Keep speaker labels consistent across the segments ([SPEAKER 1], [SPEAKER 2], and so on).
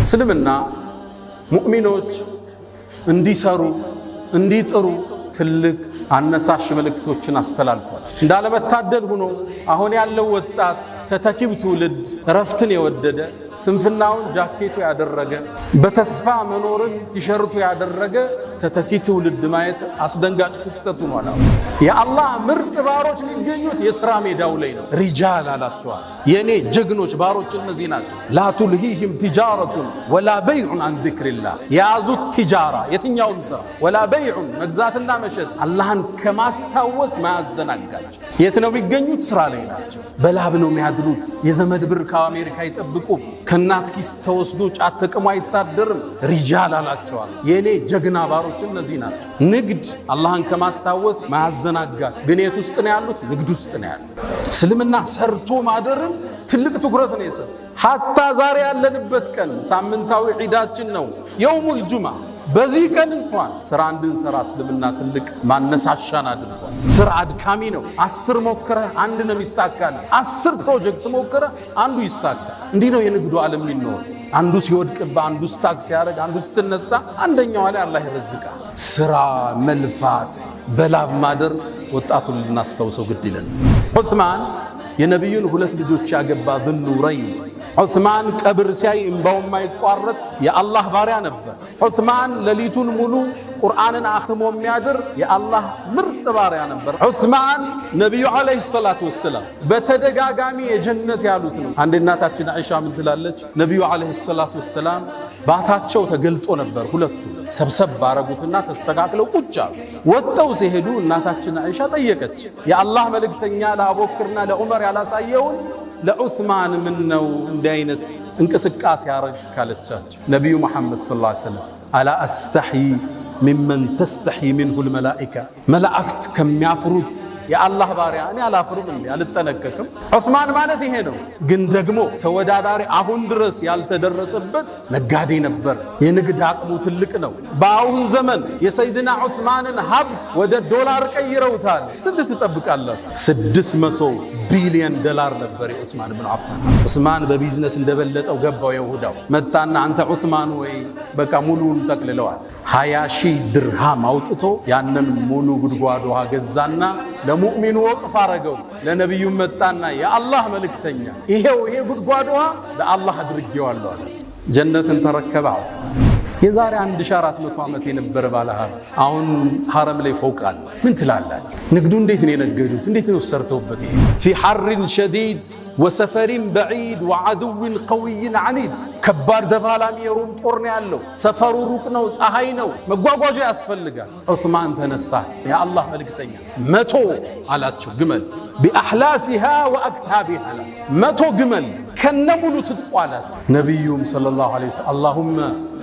[SPEAKER 1] እስልምና ሙእሚኖች እንዲሰሩ እንዲጥሩ ትልቅ አነሳሽ መልእክቶችን አስተላልፏል። እንዳለመታደል ሆኖ አሁን ያለው ወጣት ተተኪው ትውልድ ረፍትን የወደደ ስንፍናውን ጃኬቱ ያደረገ በተስፋ መኖርን ቲሸርቱ ያደረገ ተተኪ ትውልድ ማየት አስደንጋጭ ክስተት ሆኗል። የአላህ ምርጥ ባሮች የሚገኙት የሥራ ሜዳው ላይ ነው። ሪጃል አላቸዋል። የኔ ጀግኖች ባሮች እነዚህ ናቸው። ላ ቱልሂህም ቲጃረቱን ወላ በይዑን አን ዚክሪላህ የያዙት ቲጃራ የትኛውም ሥራ ወላ በይዑን መግዛትና መሸጥ አላህን ከማስታወስ ማያዘናጋቸው። የት ነው የሚገኙት? ሥራ ላይ ናቸው። በላብ ነው የሚያድሩት። የዘመድ ብር ከአሜሪካ ይጠብቁ። ከናት ኪስ ተወስዶ ጫት ተቅሞ አይታደርም። ሪጃል አላቸዋል። የኔ ጀግና ባሮች እነዚህ ናቸው። ንግድ አላህን ከማስታወስ ማያዘናጋል። ግን የት ውስጥ ነው ያሉት? ንግድ ውስጥ ነው ያሉት። እስልምና ሰርቶ ማደርን ትልቅ ትኩረት ነው የሰጠው። ሐታ ዛሬ ያለንበት ቀን ሳምንታዊ ዒዳችን ነው የውሙል ጁምዓ። በዚህ ቀን እንኳን ስራ እንድንሰራ እስልምና ትልቅ ማነሳሻን አድርጓል። ስራ አድካሚ ነው። 10 ሞክረህ አንድ ነው የሚሳካል። 10 ፕሮጀክት ሞክረህ አንዱ ይሳካል። እንዲህ ነው የንግዱ ዓለም የሚኖር። አንዱ ሲወድቅብህ፣ አንዱ ስታክ ሲያደርግ፣ አንዱ ስትነሳ፣ አንደኛው ላይ አላህ ይረዝቃል። ስራ መልፋት፣ በላብ ማደር ወጣቱን ልናስታውሰው ግድ ይለን። ዑስማን የነቢዩን 2 ልጆች ያገባ ዙኑረይን ዑስማን ቀብር ሲያይ እንባው የማይቋረጥ የአላህ ባሪያ ነበር። ዑስማን ሌሊቱን ሙሉ ቁርአንን አኽትሞ የሚያድር የአላህ ምርጥ ባሪያ ነበር። ዑስማን ነቢዩ ዓለይሂ ሰላቱ ወሰላም በተደጋጋሚ የጀነት ያሉት ነው። አንድ እናታችን አይሻ ምን ትላለች? ነቢዩ ዓለይሂ ሰላቱ ወሰላም ባታቸው ተገልጦ ነበር። ሁለቱ ሰብሰብ ባረጉትና ተስተካክለው ቁጭ አሉ። ወጥተው ሲሄዱ እናታችን አይሻ ጠየቀች፣ የአላህ መልእክተኛ ለአቡበክርና ለዑመር ያላሳየውን ለዑስማን ምን ነው እንዲህ አይነት እንቅስቃሴ ያረግ ካለቻቸው ነቢዩ መሐመድ ሰለላሁ ዐለይሂ ወሰለም አላ አስተሕይ ሚመን ተስተሕይ ሚንሁል መላኢካ መላእክት ከሚያፍሩት የአላህ ባሪያ እኔ አላፍርም እንዴ አልጠነቀቅም? ዑስማን ማለት ይሄ ነው። ግን ደግሞ ተወዳዳሪ አሁን ድረስ ያልተደረሰበት ነጋዴ ነበር። የንግድ አቅሙ ትልቅ ነው። በአሁን ዘመን የሰይድና ዑስማንን ሀብት ወደ ዶላር ቀይረውታል። ስንት ትጠብቃለህ? 600 ቢሊዮን ዶላር ነበር የዑስማን ብን አፋን። ዑስማን በቢዝነስ እንደበለጠው ገባው። የሁዳው መጣና አንተ ዑስማን ወይ በቃ ሙሉውን ጠቅልለዋል። 20 ሺህ ድርሃም አውጥቶ ያንን ሙሉ ጉድጓድ ውሃ ገዛና ለሙእሚኑ ወቅፍ አረገው። ለነቢዩ መጣና የአላህ መልእክተኛ ይሄ ጉድጓድ ውሃ ለአላህ አድርጌዋለሁ አለ። ጀነትን ተረከበ። የዛሬ 1400 ዓመት የነበረ ባለሀብት አሁን ሐረም ላይ ፎቅ አለ። ምን ትላላችሁ? ንግዱ እንዴት ነው የነገዱት? እንዴት ነው ሰርተውበት? ይሄ ፊ ሐርን ሸዲድ ወሰፈሪን በዒድ ወዐዱዊን ቀዊይን ዐኒድ ከባድ ተፋላሚ የሮም ጦር ነው ያለው። ሰፈሩ ሩቅ ነው፣ ፀሐይ ነው፣ መጓጓዣ ያስፈልጋል። ዑስማን ተነሳ። የአላህ መልእክተኛ 100 አላቸው ግመል ቢአሕላሲሃ ወአክታቢሃ 100 ግመል ከነሙሉ ትጥቋላት። ነቢዩም ሰለላሁ ዐለይሂ ወሰለም አላሁመ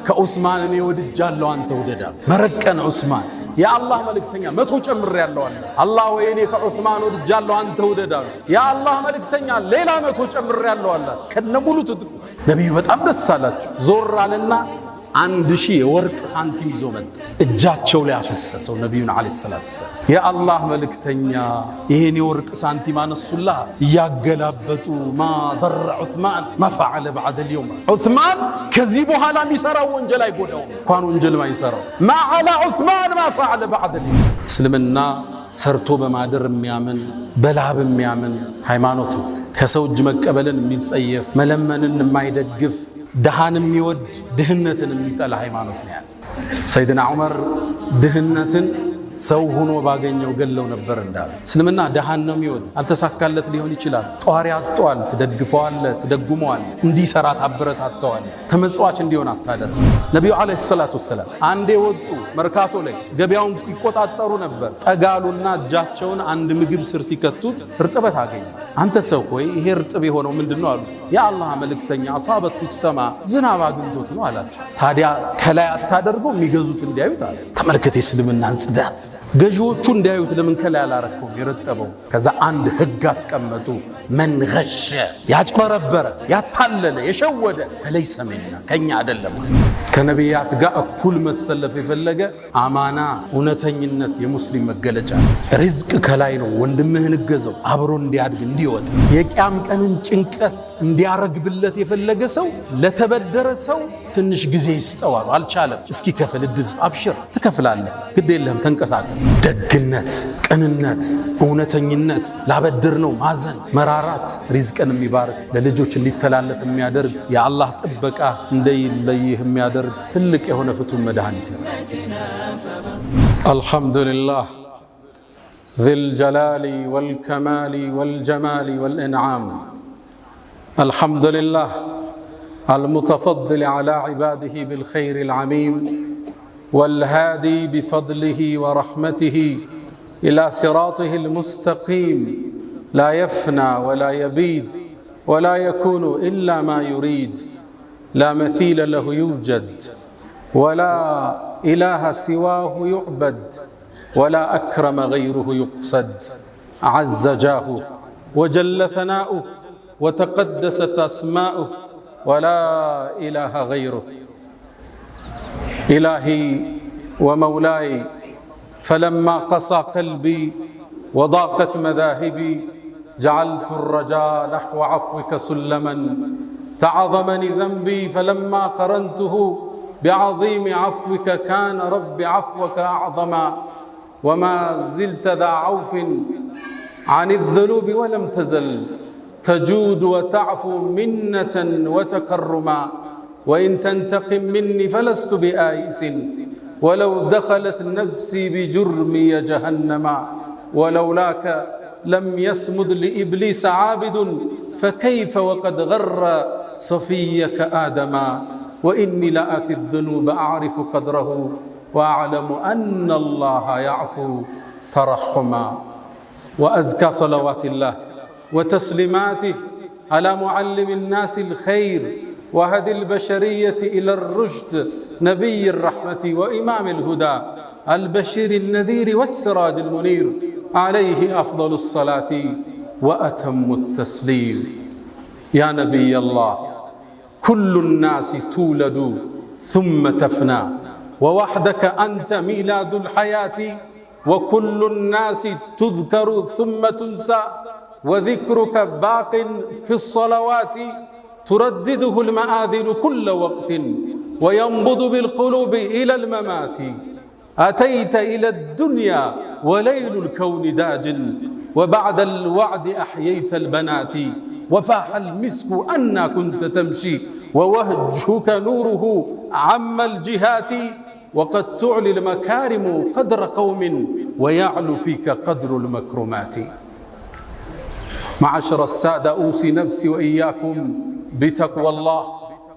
[SPEAKER 1] ከዑስማን እኔ ወድጃለሁ አንተ ውደዳ። መረቀን ዑስማን የአላህ መልእክተኛ 100 ጨምሬያለሁ አለ። አላህ ወይ እኔ ከዑስማን ወድጃለሁ አንተ ውደዳ። የአላህ መልእክተኛ ሌላ 100 ጨምሬያለሁ አለ ከነሙሉ ትጥቁ። ነቢዩ በጣም ደስ አላቸው። ዞር አለና 1000 የወርቅ ሳንቲም ይዞ መጣ። እጃቸው ላይ አፈሰሰው። ነቢዩን ዓለይሂ ሰላቱ ወሰላም የአላህ መልእክተኛ ይሄን የወርቅ ሳንቲም አነሱላህ እያገላበጡ ማ ضر ዑስማን ማ ፈዐለ በዐደ اليوم ዑስማን ከዚህ በኋላ የሚሰራው ወንጀል አይጎዳውም። እንኳን ወንጀል ማይሰራው ማ ዐላ ዑስማን ማ ፈዐለ በዐደ اليوم። እስልምና ሰርቶ በማደር የሚያምን በላብ የሚያምን ሃይማኖት ነው። ከሰው እጅ መቀበልን የሚጸየፍ መለመንን የማይደግፍ ድሃን የሚወድ ድህነትን የሚጠላ ሃይማኖት ነው ያለው። ሰይድና ዑመር ድህነትን ሰው ሆኖ ባገኘው ገለው ነበር እንዳሉ። እስልምና ድሃን ነው የሚወድ። አልተሳካለት ሊሆን ይችላል። ጧሪ አጥቷል፣ ትደግፈዋለህ፣ ትደጉመዋለህ፣ እንዲሰራ ታበረታተዋለህ። ተመጽዋች እንዲሆን አታደርግ። ነቢዩ ዓለይሂ ሰላቱ ወሰላም አንዴ ወጡ መርካቶ ላይ ገበያውን ይቆጣጠሩ ነበር። ጠጋሉና እጃቸውን አንድ ምግብ ስር ሲከቱት እርጥበት አገኙ። አንተ ሰው ሆይ ይሄ እርጥብ የሆነው ምንድነው አሉ። የአላህ መልእክተኛ አሳበቱ ሰማ ዝናብ አግኝቶት ነው አላቸው። ታዲያ ከላይ አታደርገው የሚገዙት እንዲያዩት አለ። ተመልከት የእስልምናን ጽዳት። ገዢዎቹ እንዲያዩት ለምን ከላይ አላረከው የረጠበው? ከዛ አንድ ህግ አስቀመጡ። من غش ያጭበረበረ ያታለለ የሸወደ فليس منا ከኛ አይደለም ከነቢያት ጋር እኩል መሰለፍ የፈለገ አማና እውነተኝነት የሙስሊም መገለጫ ሪዝቅ ከላይ ነው ወንድምህን እገዘው አብሮ እንዲያድግ እንዲወጣ የቂያም ቀንን ጭንቀት እንዲያረግብለት የፈለገ ሰው ለተበደረ ሰው ትንሽ ጊዜ ይስጠዋል አልቻለም እስኪ ከፍል እድል አብሽር ትከፍላለህ ግድ የለህም ተንቀሳቀስ ደግነት ቅንነት እውነተኝነት ላበድር ነው ማዘን መራራት ሪዝቅን የሚባርክ ለልጆች እንዲተላለፍ የሚያደርግ የአላህ ጥበቃ እንደይለይህ የሚያደርግ ትልቅ የሆነ ፍቱን መድኃኒት ነው አልহামዱሊላህ ذي الجلال والكمال والجمال والإنعام الحمد لله المتفضل على عباده بالخير العميم والهادي بفضله ورحمته إلى صراطه المستقيم لا يفنى ولا يبيد ولا يكون إلا ما يريد لا مثيل له يوجد ولا إله سواه يعبد ولا أكرم غيره يقصد عز جاهه وجل ثناؤه وتقدست أسماؤه ولا إله غيره إلهي ومولاي فلما قسى قلبي وضاقت مذاهبي جعلت الرجاء نحو عفوك سلما تعظمني ذنبي فلما قرنته بعظيم عفوك كان رب عفوك أعظما وما زلت ذا عوف عن الذنوب ولم تزل تجود وتعفو منة وتكرما وإن تنتقم مني فلست بآيس ولو دخلت نفسي بجرمي جهنما ولولاك لم يسمد لإبليس عابد فكيف وقد غر صفيك آدما وإني لآتي الذنوب أعرف قدره وأعلم أن الله يعفو ترحما وأزكى صلوات الله وتسليماته على معلم الناس الخير وهدي البشرية إلى الرشد نبي الرحمة وإمام الهدى البشير النذير والسراج المنير عليه أفضل الصلاة وأتم التسليم يا نبي الله كل الناس تولد ثم تفنى ووحدك أنت ميلاد الحياة وكل الناس تذكر ثم تنسى وذكرك باق في الصلوات تردده المآذن كل وقت وينبض بالقلوب إلى الممات أتيت إلى الدنيا وليل الكون داج وبعد الوعد أحييت البنات وفاح المسك أنا كنت تمشي ووجهك نوره عم الجهات وقد تعلي المكارم قدر قوم ويعلو فيك قدر المكرمات معشر السادة أوصي نفسي وإياكم بتقوى الله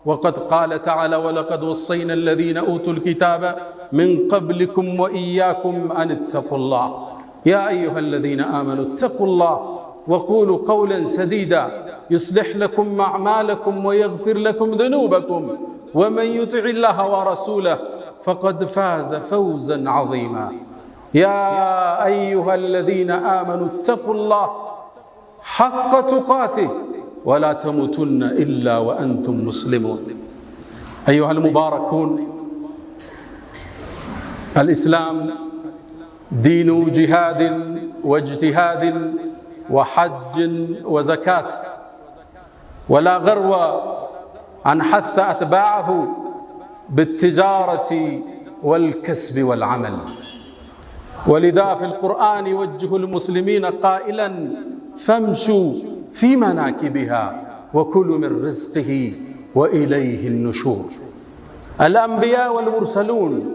[SPEAKER 1] وقد قال تعالى ولقد وصينا الذين أوتوا الكتاب من قبلكم وإياكم أن اتقوا الله يا أيها الذين آمنوا اتقوا الله وقولوا قولا سديدا يصلح لكم أعمالكم ويغفر لكم ذنوبكم ومن يطع الله ورسوله فقد فاز فوزا عظيما يا أيها الذين آمنوا اتقوا الله حق تقاته ولا تموتن إلا وأنتم مسلمون أيها المباركون الإسلام دين جهاد واجتهاد وحج وزكاة ولا غرو أن حث أتباعه بالتجارة والكسب والعمل ولذا في القرآن يوجه المسلمين قائلا فامشوا في مناكبها وكلوا من رزقه وإليه النشور الأنبياء والمرسلون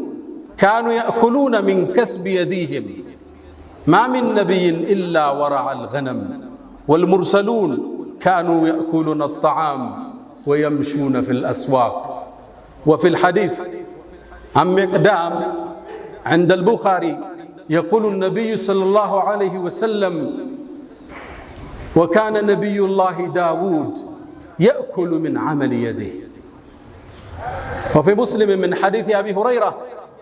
[SPEAKER 1] كانوا يأكلون من كسب يديهم ما من نبي إلا ورع الغنم والمرسلون كانوا يأكلون الطعام ويمشون في الأسواق وفي الحديث عن مقدام عند البخاري يقول النبي صلى الله عليه وسلم وكان نبي الله داود يأكل من عمل يده وفي مسلم من حديث أبي هريرة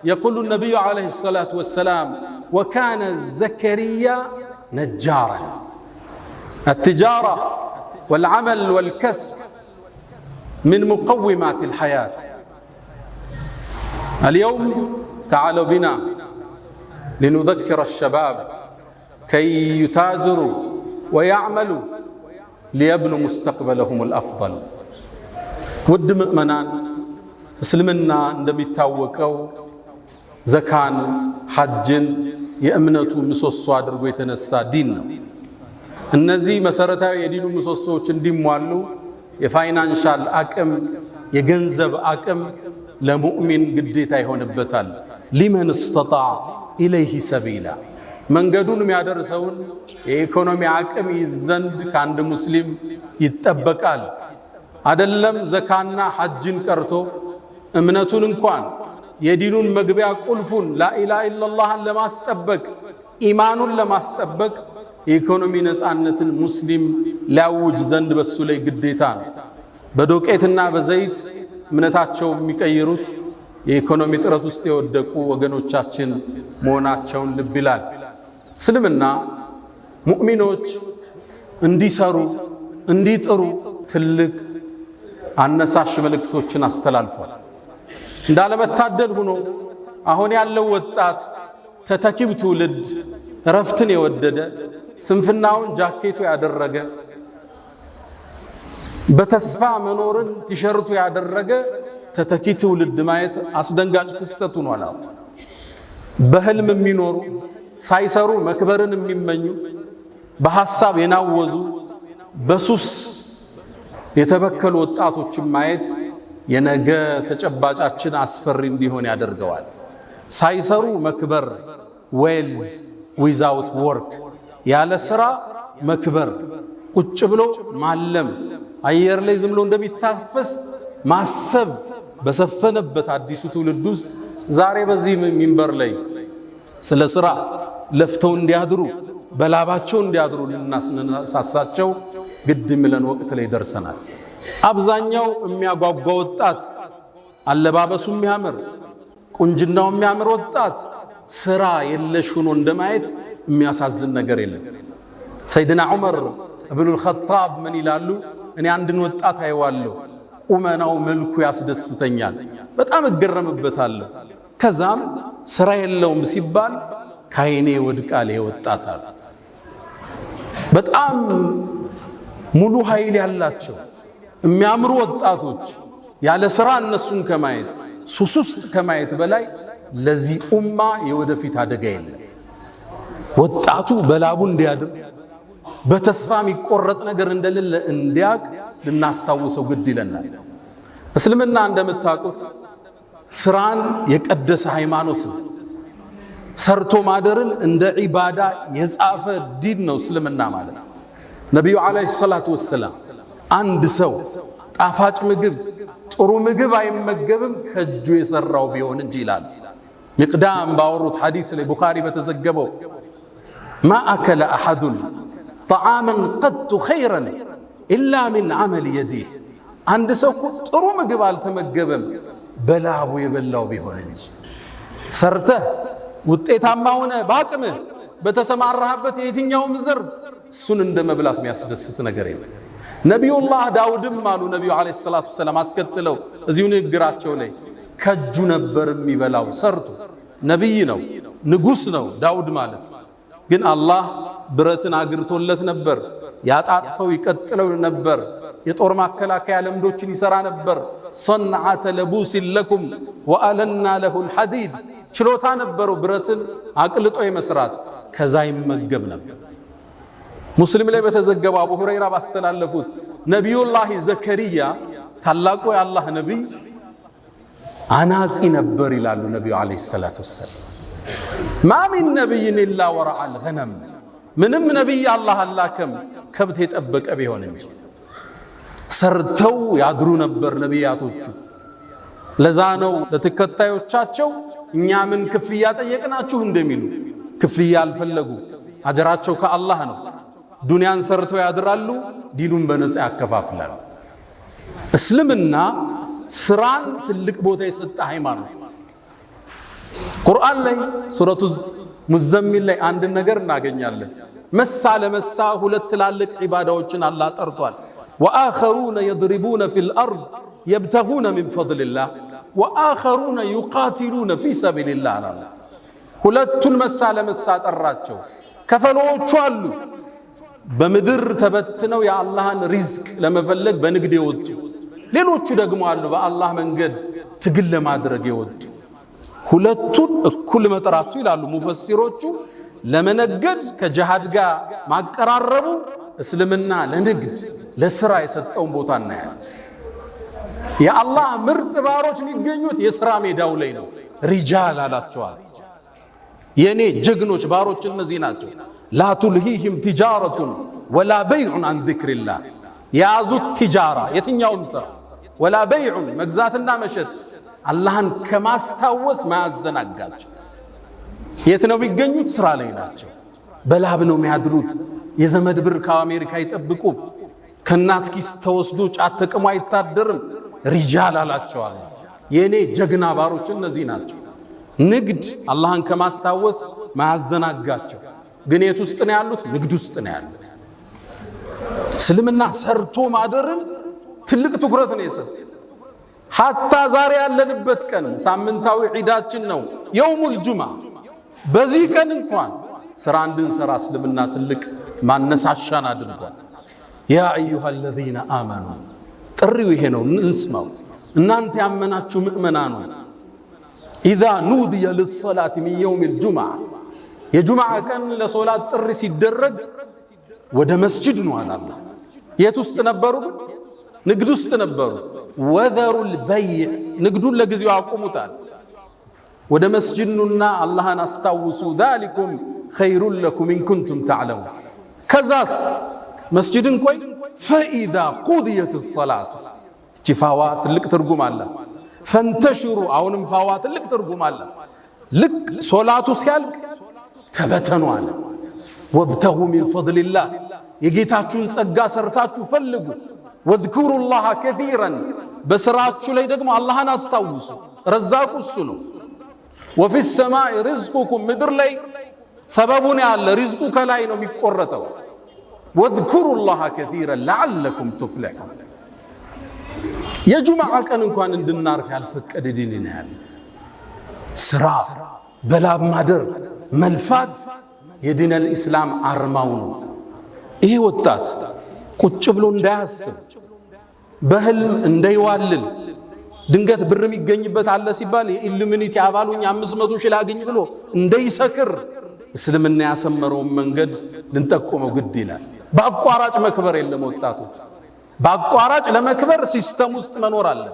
[SPEAKER 1] يقول النبي عليه الصلاة والسلام وكان زكريا نجارا التجارة والعمل والكسب من مقومات الحياة. اليوم تعالوا بنا لنذكر الشباب كي يتاجروا ويعملوا ليبنوا مستقبلهم الأفضل. ود مؤمنان እስልምና እንደሚታወቀው ዘካን ሐጅን የእምነቱ ምሰሶ አድርጎ የተነሳ ዲን ነው። እነዚህ መሰረታዊ የዲኑ ምሰሶዎች እንዲሟሉ የፋይናንሻል አቅም የገንዘብ አቅም ለሙእሚን ግዴታ ይሆንበታል። ሊመን استطاع ኢለይሂ ሰቢላ መንገዱን የሚያደርሰውን የኢኮኖሚ አቅም ይዘንድ ከአንድ ሙስሊም ይጠበቃል። አይደለም ዘካና ሐጅን ቀርቶ እምነቱን እንኳን የዲኑን መግቢያ ቁልፉን ላኢላሃ ኢላላህን ለማስጠበቅ ኢማኑን ለማስጠበቅ የኢኮኖሚ ነፃነትን ሙስሊም ሊያውጅ ዘንድ በሱ ላይ ግዴታ ነው። በዶቄትና በዘይት እምነታቸው የሚቀይሩት የኢኮኖሚ ጥረት ውስጥ የወደቁ ወገኖቻችን መሆናቸውን ልብ ይላል። እስልምና ሙእሚኖች እንዲሰሩ እንዲጥሩ ትልቅ አነሳሽ መልእክቶችን አስተላልፏል። እንዳለመታደል ሆኖ አሁን ያለው ወጣት ተተኪው ትውልድ ረፍትን የወደደ ስንፍናውን ጃኬቱ ያደረገ በተስፋ መኖርን ቲሸርቱ ያደረገ ተተኪ ትውልድ ማየት አስደንጋጭ ክስተት ሆኗል። በህልም የሚኖሩ ሳይሰሩ መክበርን የሚመኙ በሐሳብ የናወዙ በሱስ የተበከሉ ወጣቶችን ማየት የነገ ተጨባጫችን አስፈሪ እንዲሆን ያደርገዋል። ሳይሰሩ መክበር ዌልዝ ዊዛውት ወርክ ያለ ስራ መክበር ቁጭ ብሎ ማለም አየር ላይ ዝም ብሎ እንደሚታፈስ ማሰብ በሰፈነበት አዲሱ ትውልድ ውስጥ ዛሬ በዚህ ሚንበር ላይ ስለ ስራ ለፍተው እንዲያድሩ በላባቸው እንዲያድሩ ልናሳሳቸው ግድ የሚለን ወቅት ላይ ደርሰናል። አብዛኛው የሚያጓጓ ወጣት አለባበሱ የሚያምር ቁንጅናው የሚያምር ወጣት ስራ የለሽ ሆኖ እንደማየት የሚያሳዝን ነገር የለም። ሰይድና ዑመር ኢብኑል ኸጣብ ምን ይላሉ? እኔ አንድን ወጣት አይዋለሁ፣ ቁመናው መልኩ ያስደስተኛል፣ በጣም እገረምበታለሁ። ከዛም ስራ የለውም ሲባል ካይኔ ወድቃል ወጣት አለ። በጣም ሙሉ ኃይል ያላቸው የሚያምሩ ወጣቶች ያለ ስራ እነሱን ከማየት ሱስ ውስጥ ከማየት በላይ ለዚህ ኡማ የወደፊት አደጋ የለም። ወጣቱ በላቡ እንዲያድር በተስፋ የሚቆረጥ ነገር እንደሌለ እንዲያቅ ልናስታውሰው ግድ ይለናል። እስልምና እንደምታውቁት ስራን የቀደሰ ሃይማኖት ነው። ሰርቶ ማደርን እንደ ዒባዳ የጻፈ ዲን ነው እስልምና ማለት። ነቢዩ ዓለይሂ ሰላቱ ወሰላም አንድ ሰው ጣፋጭ ምግብ ጥሩ ምግብ አይመገብም ከእጁ የሰራው ቢሆን እንጂ ይላል። ሚቅዳም ባወሩት ሐዲስ ላይ ቡኻሪ በተዘገበው ማ አከለ አሐዱን ጠዓመን ቀጡ ኸይረን ኢላ ሚን ዐመል የዲህ አንድ ሰው ጥሩ ምግብ አልተመገበም በላቡ የበላው ቢሆን እንጂ። ሰርተህ ውጤታማ ሆነ በአቅምህ በተሰማራህበት የትኛውም ዘርፍ እሱን እንደ መብላት የሚያስደስት ነገር የለም። ነቢዩላህ ዳውድም አሉ ነቢዩ ዓለይሂ ሰላቱ ወሰላም አስከትለው እዚሁ ንግግራቸው ላይ ከእጁ ነበር የሚበላው ሰርቶ። ነቢይ ነው ንጉሥ ነው ዳውድ ማለት ግን አላህ ብረትን አግርቶለት ነበር። ያጣጥፈው ይቀጥለው ነበር። የጦር ማከላከያ ለምዶችን ይሰራ ነበር። ሰንዓተ ለቡሲን ለኩም ወአለና ለሁል ሐዲድ ችሎታ ነበረው ብረትን አቅልጦ የመስራት። ከዛ ይመገብ ነበር። ሙስሊም ላይ በተዘገበው አቡ ሁረይራ ባስተላለፉት ነቢዩላህ ዘከሪያ ታላቁ የአላህ ነቢይ አናጺ ነበር ይላሉ ነቢዩ ዓለይሂ ሰላቱ ወሰላም። ማ ሚን ነቢይን ኢላ ወረዐል ገነም ምንም ነቢይ አላህ አላከም ከብት የጠበቀ ቢሆን እንጂ። ሰርተው ያድሩ ነበር ነቢያቶቹ። ለዛ ነው ለተከታዮቻቸው እኛ ምን ክፍያ ጠየቅናችሁ እንደሚሉ ክፍያ አልፈለጉ። አጀራቸው ከአላህ ነው። ዱንያን ሰርተው ያድራሉ፣ ዲኑን በነፃ ያከፋፍላሉ። እስልምና ስራን ትልቅ ቦታ የሰጠ ሃይማኖት። ቁርአን ላይ ሱረቱ ሙዘሚል ላይ አንድ ነገር እናገኛለን። መሳ ለመሳ ሁለት ትላልቅ ዒባዳዎችን አላህ ጠርቷል። ወአኸሩነ የድሪቡነ ፊል አርድ የብተጉነ ሚን ፈድሊላህ ወአኸሩነ ዩቃቲሉነ ፊ ሰቢልላህ አላህ። ሁለቱን መሳ ለመሳ ጠራቸው። ከፈሎቹ አሉ በምድር ተበትነው የአላህን ሪዝቅ ለመፈለግ በንግድ የወጡ፣ ሌሎቹ ደግሞ አሉ በአላህ መንገድ ትግል ለማድረግ የወጡ። ሁለቱን እኩል መጥራቱ ይላሉ ሙፈሲሮቹ ለመነገድ ከጅሃድ ጋር ማቀራረቡ እስልምና ለንግድ ለስራ የሰጠውን ቦታ እናያለን። የአላህ ምርጥ ባሮች የሚገኙት የሥራ ሜዳው ላይ ነው። ሪጃል አላቸዋል። የኔ ጀግኖች ባሮች እነዚህ ናቸው። ላ ቱልሂህም ቲጃረቱን ወላ በይዑን አን ዚክሪላህ። የያዙት ቲጃራ የትኛውም ሥራ ወላ በይዑን መግዛትና መሸጥ አላህን ከማስታወስ ማያዘናጋቸው። የት ነው የሚገኙት? ስራ ላይ ናቸው። በላብ ነው የሚያድሩት። የዘመድ ብር ከአሜሪካ አይጠብቁም። ከእናት ኪስ ተወስዶ ጫት ተቅሞ አይታደርም። ሪጃል አላቸዋል። የኔ ጀግና ባሮች እነዚህ ናቸው። ንግድ አላህን ከማስታወስ ማያዘናጋቸው። ግን የት ውስጥ ነው ያሉት? ንግድ ውስጥ ነው ያሉት። እስልምና ሰርቶ ማደርን ትልቅ ትኩረት ነው የሰጠ። ሐታ ዛሬ ያለንበት ቀን ሳምንታዊ ዒዳችን ነው የውሙል ጁምዓ። በዚህ ቀን እንኳን ስራ እንድንሰራ እስልምና ትልቅ ማነሳሻን አድርጓል። ያ አዩሃ አለዚነ አመኑ፣ ጥሪው ይሄ ነው፣ እንስማው። እናንተ ያመናችሁ ምእመናኑ ኢዛ ኑድየ ሊሰላት ሚን የውሚል ጁምዓ፣ የጁምዓ ቀን ለሶላት ጥሪ ሲደረግ ወደ መስጂድ ነው አላህ። የት ውስጥ ነበሩ? ንግድ ውስጥ ነበሩ። ወዘሩል በይዕ፣ ንግዱን ለጊዜው አቁሙታል። ወደ መስጂድ ኑና አላህን አስታውሱ። ዛሊኩም ኸይሩን ለኩም ኢን ኩንቱም ተዕለሙን። ከዛስ መስጂድን ቆይ ፈኢዛ ቁድየት ሰላቱ፣ እቺ ፋዋ ትልቅ ትርጉም አለ። ፈንተሽሩ፣ አሁንም ፋዋ ትልቅ ትርጉም አለ። ልክ ሶላቱ ሲያልቅ ተበተኑ አለ። ወብተጉ ሚን ፈድሊላህ፣ የጌታችሁን ጸጋ ሰርታችሁ ፈልጉ። ወዝኩሩላህ ከሲረን፣ በስራችሁ ላይ ደግሞ አላህን አስታውሱ። ረዛቁ እሱ ነው። ወፊ ሰማይ ሪዝቁኩም፣ ምድር ላይ ሰበቡን ያለ ሪዝቁ ከላይ ነው የሚቆረጠው። ወዝኩሩላህ ከሲረን ለዓለኩም ቱፍሊሑን። የጁምዓ ቀን እንኳን እንድናርፍ ያልፈቀደ ዲን ነው ያለ። ስራ በላብ ማደር መልፋት የዲነል ኢስላም አርማው ነው። ይሄ ወጣት ቁጭ ብሎ እንዳያስብ በህልም እንዳይዋልል ድንገት ብር የሚገኝበት አለ ሲባል የኢሉሚኒቲ አባሉኝ 500 ሺህ ላገኝ ብሎ እንዳይሰክር እስልምና ያሰመረውን መንገድ ልንጠቆመው ግድ ይላል። በአቋራጭ መክበር የለም። ወጣቶች በአቋራጭ ለመክበር ሲስተም ውስጥ መኖር አለ።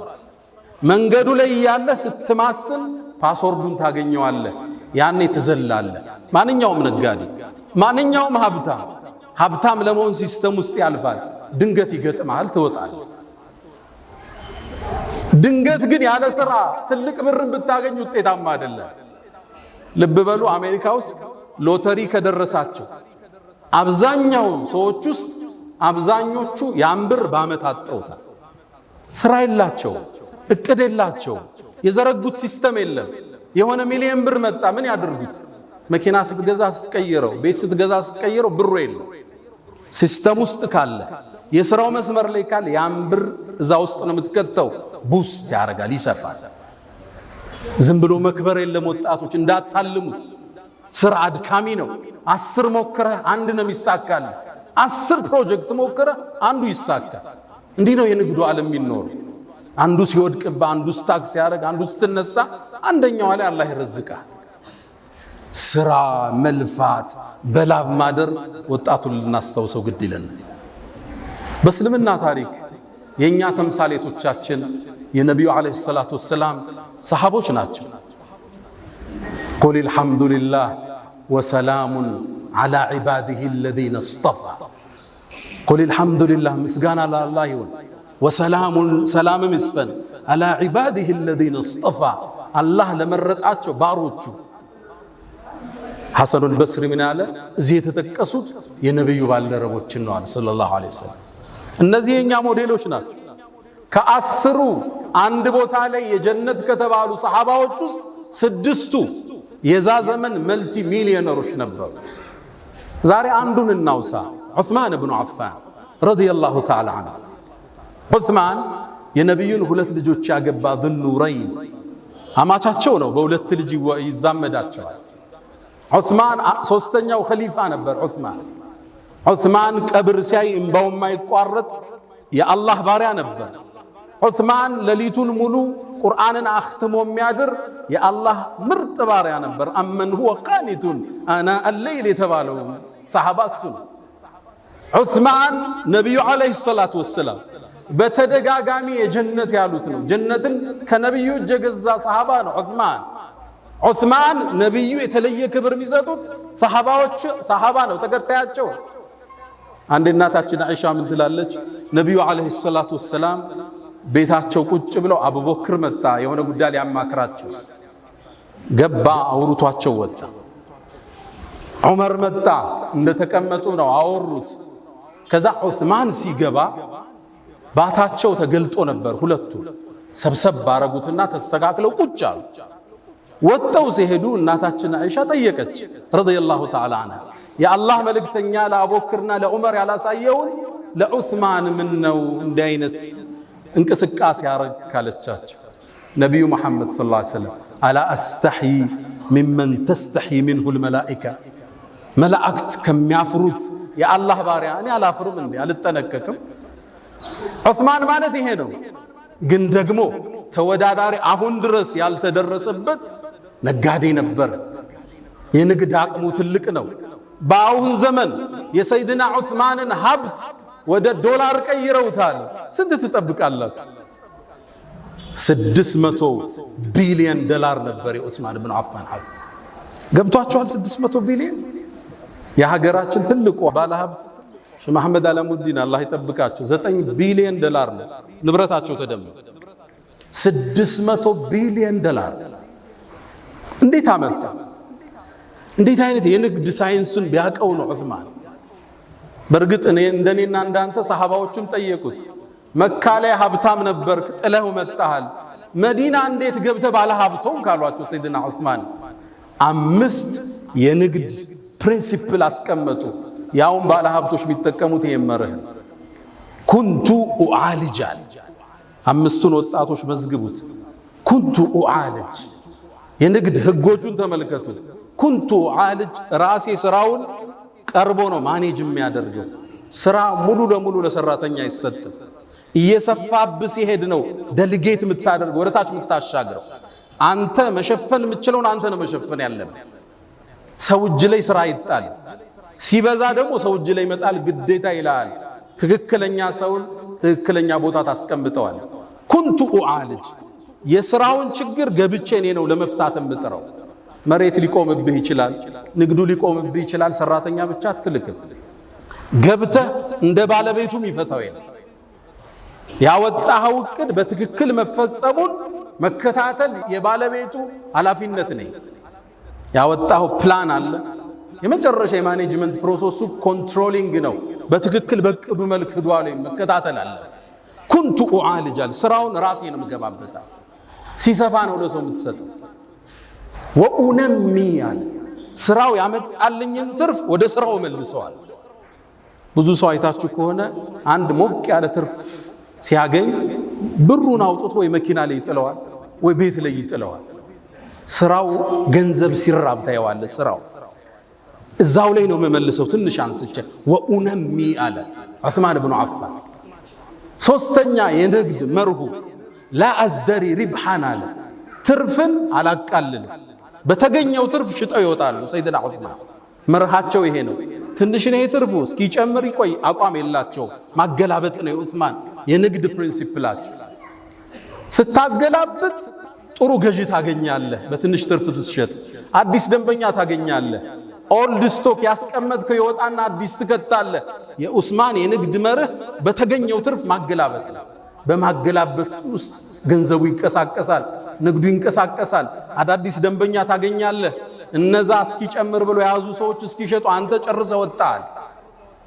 [SPEAKER 1] መንገዱ ላይ ያለ ስትማስል ፓስወርዱን ታገኘዋለህ። ያኔ ትዘላለህ። ማንኛውም ነጋዴ፣ ማንኛውም ሀብታም ለመሆን ሲስተም ውስጥ ያልፋል። ድንገት ይገጥማል፣ ትወጣለህ። ድንገት ግን ያለ ስራ ትልቅ ብርን ብታገኝ ውጤታማ አይደለም። ልብ በሉ፣ አሜሪካ ውስጥ ሎተሪ ከደረሳቸው አብዛኛው ሰዎች ውስጥ አብዛኞቹ ያን ብር በዓመት አጠውታል። ስራ የላቸው፣ እቅድ የላቸው፣ የዘረጉት ሲስተም የለም። የሆነ ሚሊዮን ብር መጣ፣ ምን ያድርጉት? መኪና ስትገዛ ስትቀይረው፣ ቤት ስትገዛ ስትቀይረው ብሩ የለም። ሲስተም ውስጥ ካለ የሥራው መስመር ላይ ካለ ያን ብር እዛ ውስጥ ነው የምትከተው። ቡስት ያደርጋል፣ ይሰፋል። ዝም ብሎ መክበር የለም። ወጣቶች እንዳታልሙት። ስራ አድካሚ ነው። 10 ሞክረህ አንድ ነው የሚሳካል። 10 ፕሮጀክት ሞክረህ አንዱ ይሳካል። እንዲህ ነው የንግዱ ዓለም የሚኖረው። አንዱ ሲወድቅባ፣ አንዱ ስታክ ሲያደርግ፣ አንዱ ስትነሳ፣ አንደኛው ላይ አላህ ይረዝቃል። ስራ መልፋት በላብ ማደር ወጣቱን ልናስታውሰው ግድ ይለናል። በእስልምና ታሪክ የኛ ተምሳሌቶቻችን የነቢዩ አለይሂ ሰላቱ ወሰላም ሰሃቦች ናቸው። ቁል አልሐምዱሊላህ ወሰላሙን ዐላ ዒባዲሂ አለዚነ እስጠፋ። ቁል አልሐምዱሊላህ ምስጋና ለአላህ ይሁን፣ ወሰላሙን ሰላምም ይስፈን ዐላ ዒባዲሂ አለዚነ እስጠፋ አላህ ለመረጣቸው ባሮቹ። ሐሰኑል በስሪ ምን ያለ እዚህ የተጠቀሱት የነብዩ ባልደረቦችን ነው አለ ሰለላሁ ዐለይሂ ወሰለም። እነዚህ የኛ ሞዴሎች ናቸው። ከ10ሩ አንድ ቦታ ላይ የጀነት ከተባሉ ሰሃባዎች ውስጥ 6ቱ የዛ ዘመን መልቲ ሚሊዮነሮች ነበሩ። ዛሬ አንዱን እናውሳ። ዑስማን ብኑ አፋን ረዲየላሁ ተዓላ ዐንሁ። ዑስማን የነቢዩን ሁለት ልጆች ያገባ ዙኑረይን አማቻቸው ነው። በሁለት ልጅ ይዛመዳቸዋል። ዑስማን ሶስተኛው ኸሊፋ ነበር። ዑስማን ቀብር ሲያይ እንባው የማይቋረጥ የአላህ ባሪያ ነበር። ዑስማን ሌሊቱን ሙሉ ቁርአንን አኽትሞ የሚያድር የአላህ ምርጥ ባሪያ ነበር። አመን ሁወ ቃኒቱን አና አለይል የተባለው ሰሓባ እሱ ነው። ዑስማን ነቢዩ ዓለይሂ ሰላቱ ወሰላም በተደጋጋሚ የጀነት ያሉት ነው። ጀነትን ከነቢዩ እጅ የገዛ ሰሓባ ነው ዑስማን። ነቢዩ የተለየ ክብር የሚሰጡት ሰሓባ ነው፣ ተከታያቸው። አንድ እናታችን አይሻ ምን ትላለች? ነቢዩ ዓለይሂ ሰላቱ ወሰላም ቤታቸው ቁጭ ብለው አቡበክር መጣ፣ የሆነ ጉዳይ ሊያማክራቸው ገባ፣ አውርቷቸው ወጣ። ዑመር መጣ፣ እንደተቀመጡ ነው አወሩት። ከዛ ዑስማን ሲገባ ባታቸው ተገልጦ ነበር። ሁለቱ ሰብሰብ ባረጉትና ተስተካክለው ቁጭ አሉ። ወጣው ሲሄዱ እናታችን አይሻ ጠየቀች ረዲየላሁ ተዓላ ዐንሃ፣ የአላህ መልእክተኛ ለአቡበክርና ለዑመር ያላሳየውን ለዑስማን ምን ነው እንዲህ አይነት እንቅስቃሴ ያረግ ካለቻቸው ነቢዩ መሐመድ ሰለላሁ ዐለይሂ ወሰለም አላ አስተሕይ ሚመን ተስተሕይ ሚንሁ ልመላኢካ፣ መላእክት ከሚያፍሩት የአላህ ባሪያ እኔ አላፍርም እንዴ? አልጠነቀቅም? ዑስማን ማለት ይሄ ነው። ግን ደግሞ ተወዳዳሪ አሁን ድረስ ያልተደረሰበት ነጋዴ ነበር። የንግድ አቅሙ ትልቅ ነው። በአሁን ዘመን የሰይድና ዑስማንን ሀብት ወደ ዶላር ቀይረውታል። ስንት ትጠብቃላችሁ? 600 ቢሊዮን ዶላር ነበር የዑስማን ብኑ አፋን ሀብት። ገብቷችኋል? 600 ቢሊዮን። የሀገራችን ትልቁ ባለሀብት ሼህ መሐመድ አላሙዲን አላህ ይጠብቃቸው 9 ቢሊዮን ዶላር ነው ንብረታቸው ተደምሮ 600 ቢሊዮን ዶላር እንዴት አመጣ? እንዴት አይነት የንግድ ሳይንሱን ቢያቀው ነው ዑስማን። በርግጥ እንደኔና እንዳንተ ሰሃባዎቹም ጠየቁት፣ መካ ላይ ሀብታም ነበርክ ጥለው መጣሃል፣ መዲና እንዴት ገብተህ ባለ ሀብቶም ካሏቸው ሰይድና ዑስማን 5 የንግድ ፕሪንሲፕል አስቀመጡ። ያውም ባለ ሀብቶች የሚጠቀሙት የመረህ ኩንቱ ኡዓልጃል 5ቱን ወጣቶች መዝግቡት። ኩንቱ ኡዓልጅ የንግድ ህጎቹን ተመልከቱ። ኩንቱ ኡዓልጅ ራሴ ስራውን ቀርቦ ነው ማኔጅ የሚያደርገው። ስራ ሙሉ ለሙሉ ለሰራተኛ አይሰጥም። እየሰፋብህ ሲሄድ ነው ደልጌት የምታደርገው፣ ወደታች የምታሻግረው። አንተ መሸፈን የምትችለውን አንተ ነው መሸፈን ያለብህ። ሰው እጅ ላይ ስራ ይጣል፣ ሲበዛ ደግሞ ሰው እጅ ላይ መጣል ግዴታ ይላል። ትክክለኛ ሰውን ትክክለኛ ቦታ ታስቀምጠዋል። ኩንቱ ኡዓልጅ የስራውን ችግር ገብቼ እኔ ነው ለመፍታት የምጥረው። መሬት ሊቆምብህ ይችላል፣ ንግዱ ሊቆምብህ ይችላል። ሰራተኛ ብቻ አትልክም። ገብተህ እንደ ባለቤቱም ይፈታው የለም። ያወጣኸው እቅድ በትክክል መፈጸሙን መከታተል የባለቤቱ ኃላፊነት ነው። ያወጣኸው ፕላን አለ። የመጨረሻ የማኔጅመንት ፕሮሰሱ ኮንትሮሊንግ ነው። በትክክል በቅዱ መልክ ሄዷል መከታተል አለ። ኩንቱ ኡዓልጃል ስራውን ራሴ ነው የምገባበታ። ሲሰፋ ነው ለሰው የምትሰጠው። ወኡነሚ ያለ ስራው ያመጣልኝን ትርፍ ወደ ስራው መልሰዋል። ብዙ ሰው አይታችሁ ከሆነ አንድ ሞቅ ያለ ትርፍ ሲያገኝ ብሩን አውጥቶ ወይ መኪና ላይ ይጥለዋል ወይ ቤት ላይ ይጥለዋል። ስራው ገንዘብ ሲራብ ታየዋለ። ስራው እዛው ላይ ነው መመልሰው። ትንሽ አንስቼ ወኡነሚ አለ ዑስማን ብኑ አፋን። ሶስተኛ የንግድ መርሁ ላ አዝደሪ ሪብሓን አለ ትርፍን አላቃልልም። በተገኘው ትርፍ ሽጠው ይወጣሉ። ሰይድና ዑስማን መርሃቸው ይሄ ነው። ትንሽ ነው ትርፉ እስኪጨምር ይቆይ አቋም የላቸው። ማገላበጥ ነው የዑስማን የንግድ ፕሪንሲፕላቸው። ስታስገላብጥ ጥሩ ገዢ ታገኛለህ፣ በትንሽ ትርፍ ትሸጥ። አዲስ ደንበኛ ታገኛለህ። ኦልድ ስቶክ ያስቀመጥከው ይወጣና አዲስ ትከታለህ። የዑስማን የንግድ መርህ በተገኘው ትርፍ ማገላበጥ ነው። በማገላበጥ ውስጥ ገንዘቡ ይንቀሳቀሳል፣ ንግዱ ይንቀሳቀሳል። አዳዲስ ደንበኛ ታገኛለህ። እነዛ እስኪጨምር ብሎ የያዙ ሰዎች እስኪሸጡ አንተ ጨርሰህ ወጣል።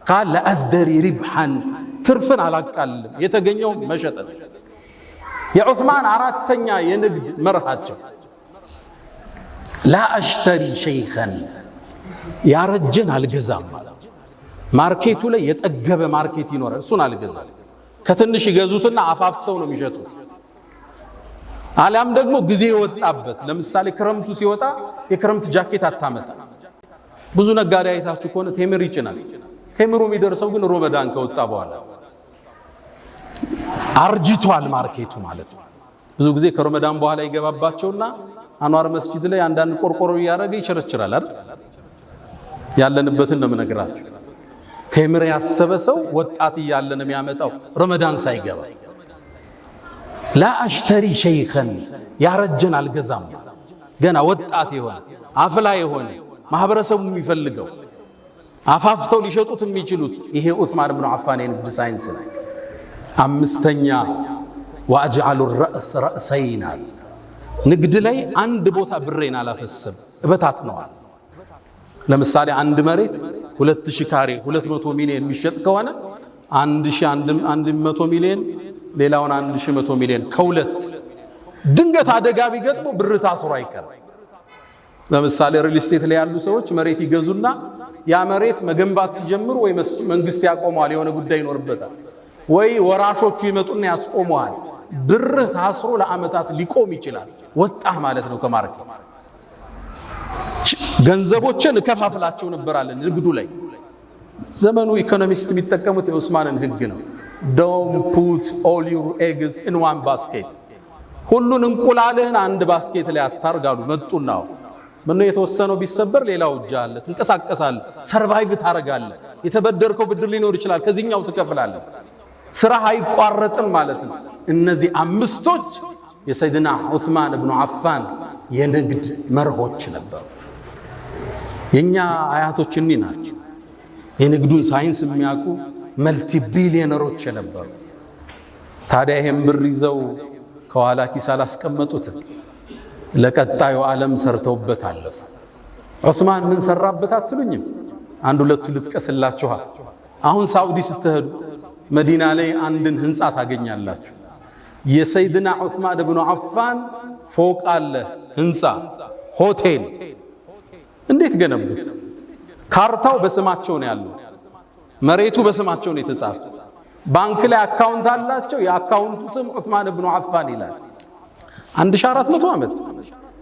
[SPEAKER 1] ቃል ለአዝደሪ ሪብሓን ትርፍን አላቃልልም፣ የተገኘው መሸጥ ነው። የዑስማን አራተኛ የንግድ መርሃቸው ላ አሽተሪ ሸይኸን ያረጀን አልገዛም ማለት ማርኬቱ ላይ የጠገበ ማርኬት ይኖራል እሱን አልገዛም ከትንሽ ይገዙትና አፋፍተው ነው የሚሸጡት አለም ደግሞ ጊዜ ወጣበት ለምሳሌ ክረምቱ ሲወጣ የክረምት ጃኬት አታመጣ ብዙ ነጋዴ አይታችሁ ከሆነ ቴምር ይጭናል ቴምሩ የሚደርሰው ግን ረመዳን ከወጣ በኋላ አርጅቷል ማርኬቱ ማለት ነው ብዙ ጊዜ ከረመዳን በኋላ ይገባባቸውና አንዋር መስጂድ ላይ አንዳንድ ቆርቆሮ ያረገ ይቸርችራል አይደል ያለንበትን ነው የምነግራችሁ ቴምር ያሰበ ሰው ወጣት ይያለ ነው የሚያመጣው ረመዳን ሳይገባ ላ አሽተሪ ሸይኸን ያረጀን አልገዛም ገና ወጣት ይሆን አፍላ ይሆን ማህበረሰቡ የሚፈልገው አፋፍተው ሊሸጡት የሚችሉት ይሄ ዑስማን ኢብኑ አፋን የንግድ ሳይንስ ነው አምስተኛ ወአጅዐሉ الرأس رأسين ንግድ ላይ አንድ ቦታ ብሬን አላፈስም እበታት ነው ለምሳሌ አንድ መሬት 2000 ካሬ 200 ሚሊዮን የሚሸጥ ከሆነ 1100 ሚሊዮን ሌላውን 1100 ሚሊዮን ከሁለት ድንገት አደጋ ቢገጥሙ ብር ታስሮ አይቀር ለምሳሌ ሪል ስቴት ላይ ያሉ ሰዎች መሬት ይገዙና ያ መሬት መገንባት ሲጀምሩ ወይ መንግስት ያቆመዋል የሆነ ጉዳይ ይኖርበታል ወይ ወራሾቹ ይመጡና ያስቆመዋል ብር ታስሮ ለአመታት ሊቆም ይችላል ወጣህ ማለት ነው ከማርኬት ገንዘቦችን ከፋፍላቸው ነበርአለን ንግዱ ላይ ዘመኑ ኢኮኖሚስት የሚጠቀሙት የዑስማንን ህግ ነው don't put all your eggs in one basket ሁሉን እንቁላልህን አንድ ባስኬት ላይ አታርጋሉ መጡና ምነው የተወሰነው ቢሰበር ሌላው እጃለ ትንቀሳቀሳለ ሰርቫይቭ ታረጋለ የተበደርከው ብድር ሊኖር ይችላል ከዚህኛው ትከፍላለህ ስራ አይቋረጥም ማለት ነው እነዚህ አምስቶች የሰይድና ዑስማን ኢብኑ አፋን የንግድ መርሆች ነበሩ የኛ አያቶች እኒ ናቸው የንግዱን ሳይንስ የሚያውቁ መልቲ ቢሊዮነሮች ነበሩ ታዲያ ይሄን ብር ይዘው ከኋላ ኪስ አላስቀመጡት ለቀጣዩ ዓለም ሰርተውበት አለፉ ዑስማን ምን ሰራበት አትሉኝም አንድ ሁለቱ ልጥቀስላችሁ አሁን ሳውዲ ስትሄዱ መዲና ላይ አንድን ህንጻ ታገኛላችሁ የሰይድና ዑስማን ኢብኑ አፋን ፎቅ አለ ህንጻ ሆቴል እንዴት ገነቡት ካርታው በስማቸው ነው ያለው መሬቱ በስማቸው ነው የተጻፈው ባንክ ላይ አካውንት አላቸው የአካውንቱ ስም ዑስማን ኢብኑ አፋን ይላል 1400 ዓመት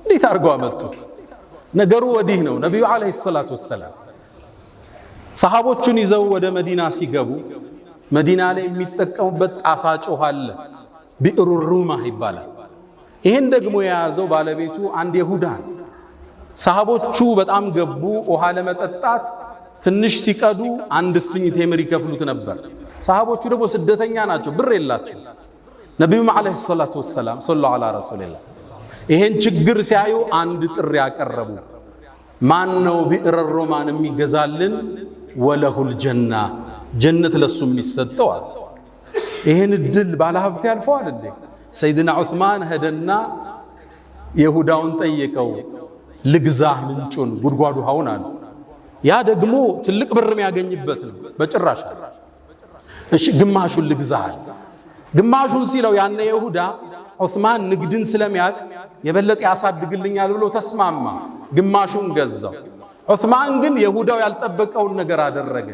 [SPEAKER 1] እንዴት አርገው አመጡት ነገሩ ወዲህ ነው ነብዩ አለይሂ ሰላቱ ወሰለም ሰሃቦቹን ይዘው ወደ መዲና ሲገቡ መዲና ላይ የሚጠቀሙበት ጣፋጭ ውሃ አለ ቢዕሩ ሩማ ይባላል ይሄን ደግሞ የያዘው ባለቤቱ አንድ ይሁዳ ሰሃቦቹ በጣም ገቡ ውሃ ለመጠጣት ትንሽ ሲቀዱ አንድ ፍኝ ቴምር ይከፍሉት ነበር ሰሃቦቹ ደግሞ ስደተኛ ናቸው ብር የላቸው ነብዩ አለይሂ ሰላቱ ወሰለም ሰለላሁ ዐላ ረሱላህ ይሄን ችግር ሲያዩ አንድ ጥሪ ያቀረቡ ማን ነው ቢዕሩ ሩማን የሚገዛልን ወለሁል ጀና ጀነት ለሱ የሚሰጠው ይሄን ድል ባለሀብት ያልፈዋል እንዴ ሰይድና ዑስማን ሄደና ይሁዳውን ጠየቀው ልግዛህ ምንጩን ጉድጓዱ ሆውና ያ ደግሞ ትልቅ ብር የሚያገኝበት ነው በጭራሽ እሺ ግማሹን ልግዛህ ግማሹን ሲለው ያነ ይሁዳ ዑስማን ንግድን ስለሚያቅ የበለጠ ያሳድግልኛል ብሎ ተስማማ ግማሹን ገዛው ዑስማን ግን ይሁዳው ያልጠበቀውን ነገር አደረገ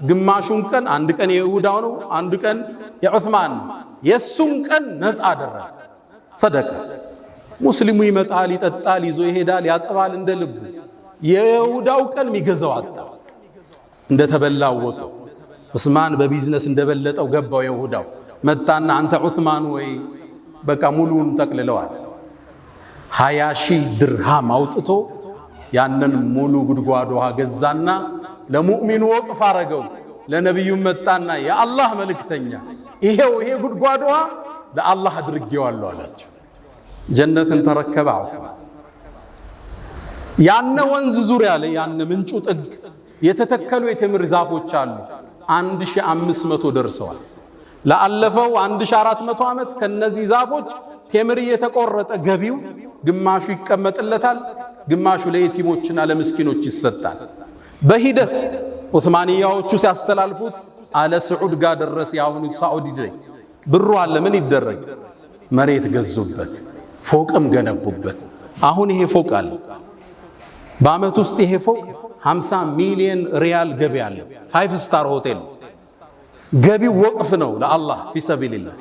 [SPEAKER 1] ግማሹን ቀን አንድ ቀን የይሁዳው ነው አንድ ቀን የዑስማን የሱን ቀን ነፃ አደረገ ሰደቀ ሙስሊሙ ይመጣል ይጠጣል ይዞ ይሄዳል ያጠባል እንደልቡ የይሁዳው ቀን የሚገዛው አጣ እንደተበላው ወቀው ዑስማን በቢዝነስ እንደበለጠው ገባው ይሁዳው መጣና አንተ ዑስማን ወይ በቃ ሙሉን ተቅልለዋል 20000 ድርሃም አውጥቶ ያንን ሙሉ ጉድጓድ ውሃ ገዛና ለሙእሚኑ ወቅፍ አረገው ለነብዩ መጣና የአላህ መልእክተኛ ይሄው ይሄ ጉድጓድ ውሃ ለአላህ አድርጌዋለሁ አላቸው ጀነትን ተረከበ ዑስማን ያነ ወንዝ ዙሪያ ላይ ያነ ምንጩ ጥግ የተተከሉ የቴምር ዛፎች አሉ 1500 ደርሰዋል ለአለፈው 1400 ዓመት ከነዚህ ዛፎች ቴምር እየተቆረጠ ገቢው ግማሹ ይቀመጥለታል ግማሹ ለየቲሞችና ለምስኪኖች ይሰጣል በሂደት ዑስማንያዎቹ ሲያስተላልፉት አለ ስዑድ ጋር ደረስ ያሁኑ ሳዑዲ ላይ ብሩ አለ ምን ይደረግ መሬት ገዙበት ፎቅም ገነቡበት አሁን ይሄ ፎቅ አለ በአመት ውስጥ ይሄ ፎቅ 50 ሚሊዮን ሪያል ገቢ አለው። 5 ስታር ሆቴል ገቢው ወቅፍ ነው ለአላህ ፊሰቢልላህ።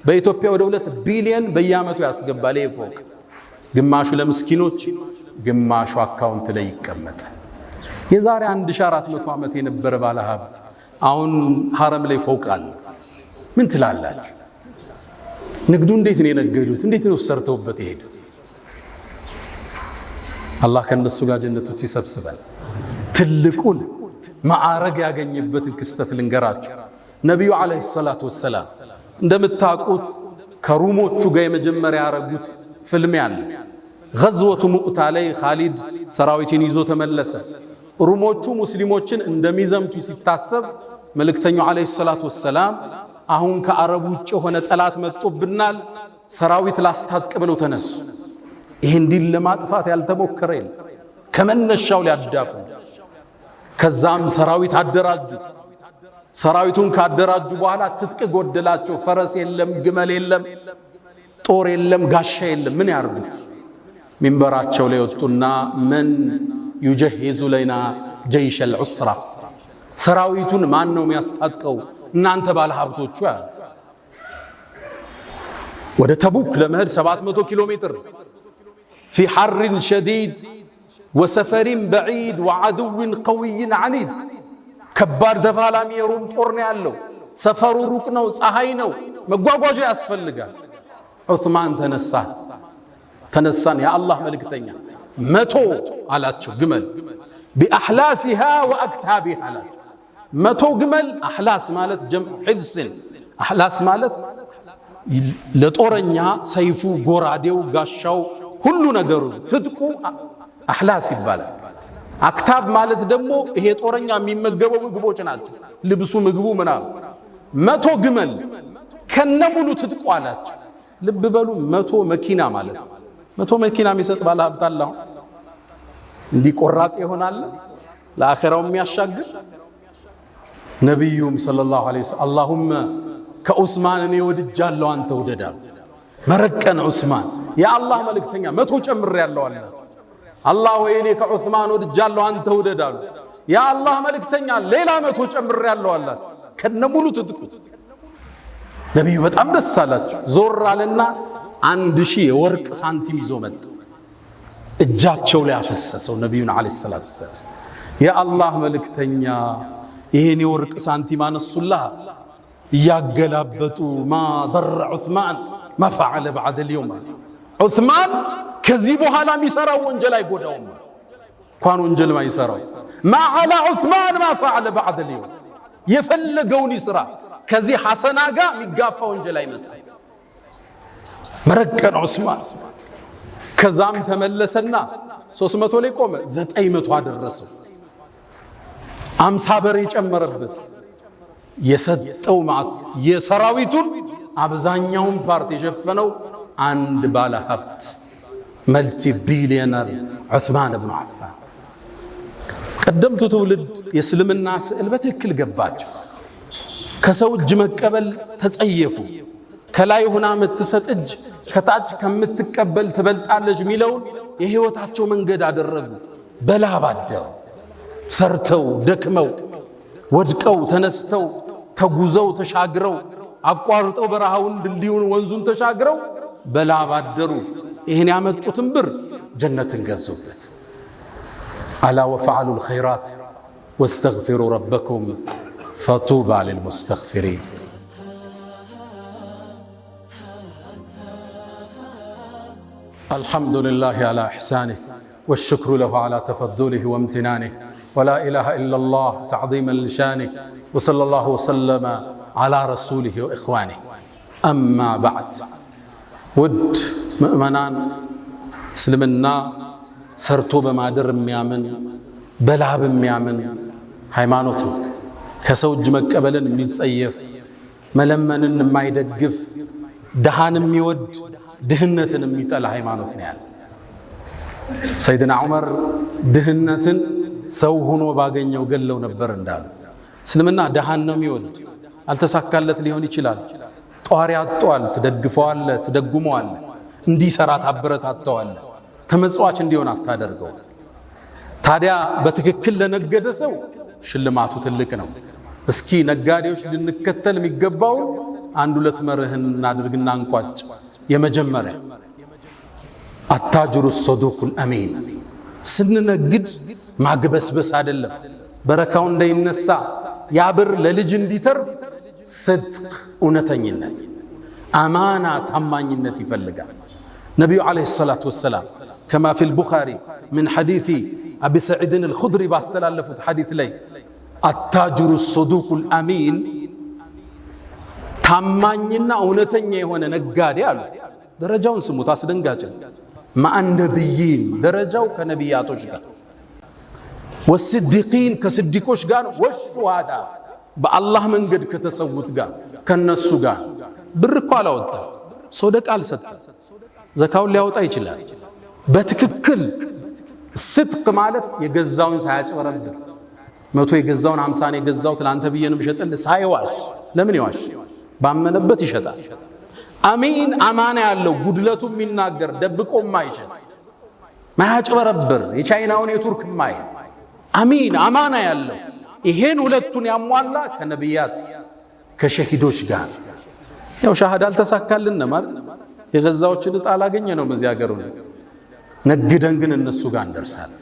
[SPEAKER 1] በኢትዮጵያ ወደ 2 ቢሊዮን በየዓመቱ ያስገባል። ይሄ ፎቅ ግማሹ ለምስኪኖች፣ ግማሹ አካውንት ላይ ይቀመጣል። የዛሬ 1400 ዓመት የነበረ ባለ ሀብት አሁን ሐረም ላይ ፎቅ አለ። ምን ትላላችሁ? ንግዱ እንዴት ነው የነገዱት? እንዴት ነው ሰርተውበት የሄዱት? አላህ ከነሱ ጋር ጀነቶች ይሰብስባል። ትልቁን ማዕረግ ያገኘበትን ክስተት ልንገራችሁ። ነቢዩ ዓለይሂ ሰላቱ ወሰላም እንደምታውቁት ከሩሞቹ ጋር የመጀመሪያ ያረጉት ፍልሚያ አለ። ገዝወቱ ሙዕታ ላይ ኻሊድ ሰራዊትን ይዞ ተመለሰ። ሩሞቹ ሙስሊሞችን እንደሚዘምቱ ሲታሰብ መልእክተኛው ዓለይሂ ሰላቱ ወሰላም አሁን ከአረብ ውጭ የሆነ ጠላት መጥቶብናል፣ ሰራዊት ላስታጥቅ ብለው ተነሱ። ይህን ዲን ለማጥፋት ያልተሞከረ የለም። ከመነሻው ሊያዳፉ ከዛም ሰራዊት አደራጁ። ሰራዊቱን ካደራጁ በኋላ ትጥቅ ጎደላቸው። ፈረስ የለም፣ ግመል የለም፣ ጦር የለም፣ ጋሻ የለም። ምን ያርጉት? ሚንበራቸው ላይ ወጡና መን ዩጀሂዙ ለና ጀይሽ አልዑስራ፣ ሰራዊቱን ማን ነው የሚያስታጥቀው? እናንተ ባለ ሀብቶቹ ያሉ። ወደ ተቡክ ለመሄድ 700 ኪሎ ሜትር ፊ ሐርን ሸዲድ ወሰፈሪን በዒድ ወዐድውን ቀዊይን ዐኒድ፣ ከባድ ተፋላሚ የሩም ጦር ነው ያለው። ሰፈሩ ሩቅ ነው፣ ፀሐይ ነው፣ መጓጓዣ ያስፈልጋል። ዑስማን ተነሳን የአላህ መልእክተኛ 100 አላቸው ግመል ቢአሕላሲሃ ወአክታቢሃ አላቸው። 100 ግመል። አሕላስ ማለት ጀምዕ ሕልስን፣ አሕላስ ማለት ለጦረኛ ሰይፉ፣ ጎራዴው፣ ጋሻው፣ ሁሉ ነገሩ ትጥቁ አሕላስ ይባላል። አክታብ ማለት ደግሞ ይሄ ጦረኛ የሚመገበው ምግቦች ናቸው፣ ልብሱ፣ ምግቡ ምናምን። 100 ግመል ከነሙሉ ትጥቁ አላቸው። ልብ በሉ 100 መኪና ማለት 100 መኪና የሚሰጥ ባለ ሀብት አለ። እንዲህ ቆራጥ ይሆናል ለአኺራው የሚያሻግር። ነቢዩም ሰለላሁ ዐለይሂ ወሰለም አላሁመ ከዑስማን እኔ ወድጃለሁ አንተ ውደዳል። መረቀን ዑስማን የአላህ መልእክተኛ 100 ጨምሬያለሁ አለ። አላህ ወይ እኔ ከዑስማን ወድጃለሁ አንተ ውደዳል። የአላህ መልእክተኛ ሌላ 100 ጨምሬያለሁ አላቸው ከነሙሉ ትጥቁ። ነቢዩ በጣም ደስ አላቸው። ዞር አለና 1000 የወርቅ ሳንቲም ይዞ መጣ። እጃቸው ላይ አፈሰሰው። ነቢዩን ዓለይሂ ሰላቱ ወሰላም የአላህ መልእክተኛ ይሄን የወርቅ ሳንቲም አነሱላህ እያገላበጡ ማ ضر ዑስማን ማ ፈዐለ በዐደ اليوم ዑስማን ከዚህ በኋላ የሚሰራው ወንጀል አይጎዳውም። እንኳን ወንጀል ማይሰራው ማ ዐላ ዑስማን ማ ፈዐለ በዐደ اليوم የፈለገውን ይስራ፣ ከዚህ ሐሰና ጋር የሚጋፋ ወንጀል አይመጣም። መረቀን ዑስማን። ከዛም ተመለሰና 300 ላይ ቆመ፣ 900 አደረሰው። 50 በሬ ጨመረበት። የሰጠው ማለት የሰራዊቱን አብዛኛውን ፓርት የሸፈነው አንድ ባለ ሀብት መልቲ ቢሊዮነር ዑስማን ብኑ አፋን። ቀደምቱ ትውልድ የእስልምና ስዕል በትክክል ገባቸው። ከሰው እጅ መቀበል ተጸየፉ። ከላይ ሆና የምትሰጥ እጅ ከታች ከምትቀበል ትበልጣለች የሚለውን የህይወታቸው መንገድ አደረጉ። በላብ አደሩ። ሰርተው ደክመው ወድቀው ተነስተው ተጉዘው ተሻግረው አቋርጠው በረሃውን ድልድዩን ወንዙን ተሻግረው በላብ አደሩ። ይህን ያመጡትን ብር ጀነትን ገዙበት። አላ ወፈዐሉ ልኸይራት ወስተግፊሩ ረበኩም ፈጡባ ልልሙስተግፊሪን። الحمد لله على إحسانه والشكر له على تفضله وامتنانه ولا إله إلا الله تعظيما لشانه وصلى الله وسلم على رسوله وإخوانه أما بعد ود مؤمنان سلمنا سرتو بمادر ميامن بلعب ميامن ሃይማኖት ከሰው እጅ መቀበልን የሚጸየፍ መለመንን የማይደግፍ ደሃን የሚወድ ድህነትን የሚጠላ ሃይማኖት ነው ያለ። ሰይድና ዑመር ድህነትን ሰው ሆኖ ባገኘው ገለው ነበር እንዳሉ። እስልምና ደሃን ነው የሚወድ። አልተሳካለት ሊሆን ይችላል። ጧሪ አጥቷል፣ ትደግፈዋለ፣ ትደጉመዋለ፣ እንዲሰራ ታበረታተዋለ። ተመጽዋች እንዲሆን አታደርገው። ታዲያ በትክክል ለነገደ ሰው ሽልማቱ ትልቅ ነው። እስኪ ነጋዴዎች ልንከተል የሚገባው አንድ ሁለት መርህን እናድርግና እንቋጭ። የመጀመሪያ አታጅሩ ሰዱቁል አሚን። ስንነግድ ማግበስበስ አይደለም፣ በረካው እንዳይነሳ ያብር ለልጅ እንዲተርፍ صدق እውነተኝነት፣ አማና ታማኝነት ይፈልጋል። ነቢዩ ዓለይሂ ሰላቱ ወሰላም ከማ ፊል ቡኻሪ ምን ሐዲሲ አቢ ሰዒድን አልኹድሪ ባስተላለፉት ሐዲስ ላይ አታጅሩ ሰዱቁል አሚን፣ ታማኝና እውነተኛ የሆነ ነጋዴ አሉ። ደረጃውን ስሙት፣ አስደንጋጭ። ማአን ነቢይን፣ ደረጃው ከነቢያቶች ጋር፣ ወስዲቂን ከስዲቆች ጋር፣ ወሹሃዳ በአላህ መንገድ ከተሰውት ጋር ከነሱ ጋር። ብር እኮ አላወጣ፣ ሶደቃ አልሰጠ፣ ዘካውን ሊያወጣ ይችላል። በትክክል ስድቅ ማለት የገዛውን ሳያጭበረብር፣ 100 የገዛውን 50 የገዛው ትላንተ ብዬንም ሸጠል ሳይዋሽ። ለምን ይዋሽ? ባመነበት ይሸጣል። አሚን አማና ያለው ጉድለቱ የሚናገር ደብቆ ማይሸጥ ማያጭበረብር፣ የቻይናውን የቱርክ ማይ አሚን አማና ያለው ይሄን ሁለቱን ያሟላ ከነቢያት ከሸሂዶች ጋር። ያው ሻሃዳ አልተሳካልን ማለት የገዛዎችን ዕጣ አላገኘ ነው በዚህ ሀገሩ። ነግደን ግን እነሱ ጋር እንደርሳለን።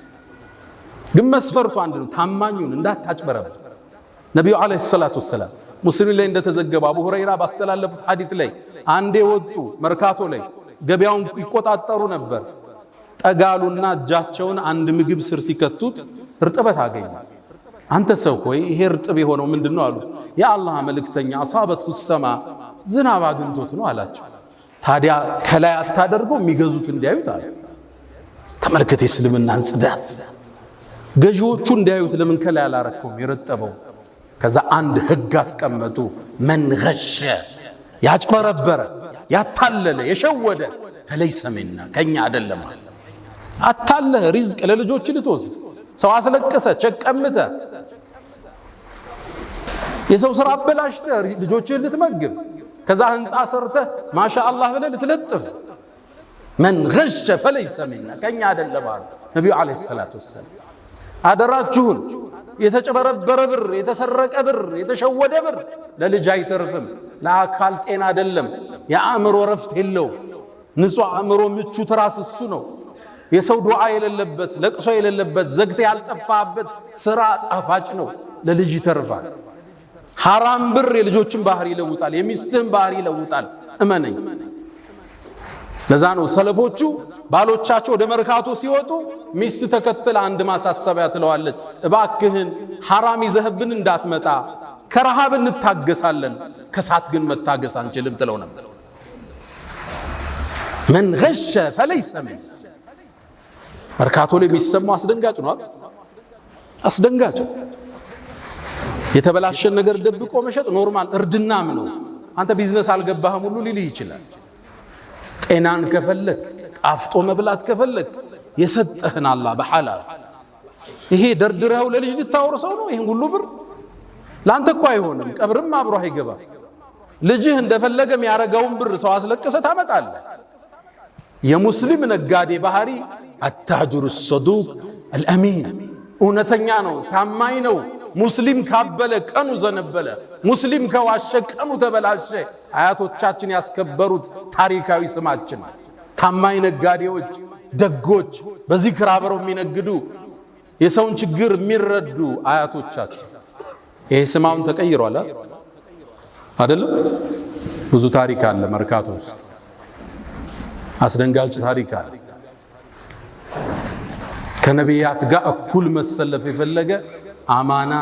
[SPEAKER 1] ግን መስፈርቱ አንድ ነው፣ ታማኙን እንዳታጭበረብር። ነቢዩ ዓለይሂ ሰላቱ ወሰላም ሙስሊም ላይ እንደተዘገበ አቡ ሁረይራ ባስተላለፉት ሐዲስ ላይ አንዴ ወጡ መርካቶ ላይ ገበያውን ይቆጣጠሩ ነበር። ጠጋሉና እጃቸውን አንድ ምግብ ስር ሲከቱት እርጥበት አገኙ። አንተ ሰው ሆይ ይሄ እርጥብ የሆነው ምንድነው አሉት። የአላህ መልእክተኛ አሳበቱ ሰማ፣ ዝናብ አግኝቶት ነው አላቸው። ታዲያ ከላይ አታደርገው የሚገዙት እንዲያዩት አለ። ተመልከተ እስልምናን ጽዳት፣ ገዢዎቹ እንዲያዩት ለምን ከላይ አላረከውም የረጠበው? ከዛ አንድ ህግ አስቀመጡ። መን ገሸ፣ ያጭበረበረ ያታለለ የሸወደ ፈለይሰ ሚና፣ ከኛ አይደለም። አታለህ ሪዝቅ ለልጆች ልትወስድ፣ ሰው አስለቀሰ ቸቀምተ፣ የሰው ስራ አበላሽተ ልጆችን ልትመግብ፣ ከዛ ህንፃ ሰርተህ ማሻአላህ ብለህ ልትለጥፍ፣ መን ገሸ ፈለይሰ ሚና፣ ከኛ አይደለም አሉ ነቢዩ ዓለይሂ ሰላቱ ወሰላም። አደራችሁን የተጨበረበረ ብር፣ የተሰረቀ ብር፣ የተሸወደ ብር ለልጅ አይተርፍም። ለአካል ጤና አይደለም፣ የአእምሮ ረፍት የለው። ንጹህ አእምሮ ምቹ ትራስ እሱ ነው። የሰው ዱዓ የሌለበት፣ ለቅሶ የሌለበት፣ ዘግተ ያልጠፋበት ስራ ጣፋጭ ነው፣ ለልጅ ይተርፋል። ሐራም ብር የልጆችን ባህሪ ይለውጣል፣ የሚስትህን ባህሪ ይለውጣል። እመነኝ። ለዛ ነው ሰለፎቹ ባሎቻቸው ወደ መርካቶ ሲወጡ ሚስት ተከትለ አንድ ማሳሰቢያ ትለዋለች፣ እባክህን ሐራም ይዘህብን እንዳትመጣ፣ ከረሃብ እንታገሳለን፣ ከሳት ግን መታገስ አንችልም ትለው ነበር። መን ገሸ ፈለይሰ ሚና። መርካቶ ላይ የሚሰማው አስደንጋጭ ነው። አስደንጋጭ የተበላሸን ነገር ደብቆ መሸጥ ኖርማል እርድናም ነው። አንተ ቢዝነስ አልገባህም ሁሉ ሊልህ ይችላል። ጤናን ከፈለክ፣ ጣፍጦ መብላት ከፈለክ የሰጠህን አላህ በሐላል ይሄ ደርድረው ለልጅ ልታወርሰው ነው። ይሄን ሁሉ ብር ላንተ እኮ አይሆንም፣ ቀብርም አብሮ አይገባ። ልጅህ እንደፈለገ የሚያረጋውን ብር ሰው አስለቅሰ ታመጣለህ። የሙስሊም ነጋዴ ባህሪ አታጅሩ ሰዱቅ አልአሚን፣ እውነተኛ ነው፣ ታማኝ ነው። ሙስሊም ካበለ ቀኑ ዘነበለ፣ ሙስሊም ከዋሸ ቀኑ ተበላሸ። አያቶቻችን ያስከበሩት ታሪካዊ ስማችን ታማኝ ነጋዴዎች፣ ደጎች፣ በዚክር አብረው የሚነግዱ የሰውን ችግር የሚረዱ አያቶቻችን። ይሄ ስማውን ተቀይሯል አይደለም? ብዙ ታሪክ አለ መርካቶ ውስጥ፣ አስደንጋጭ ታሪክ አለ። ከነቢያት ጋር እኩል መሰለፍ የፈለገ አማና፣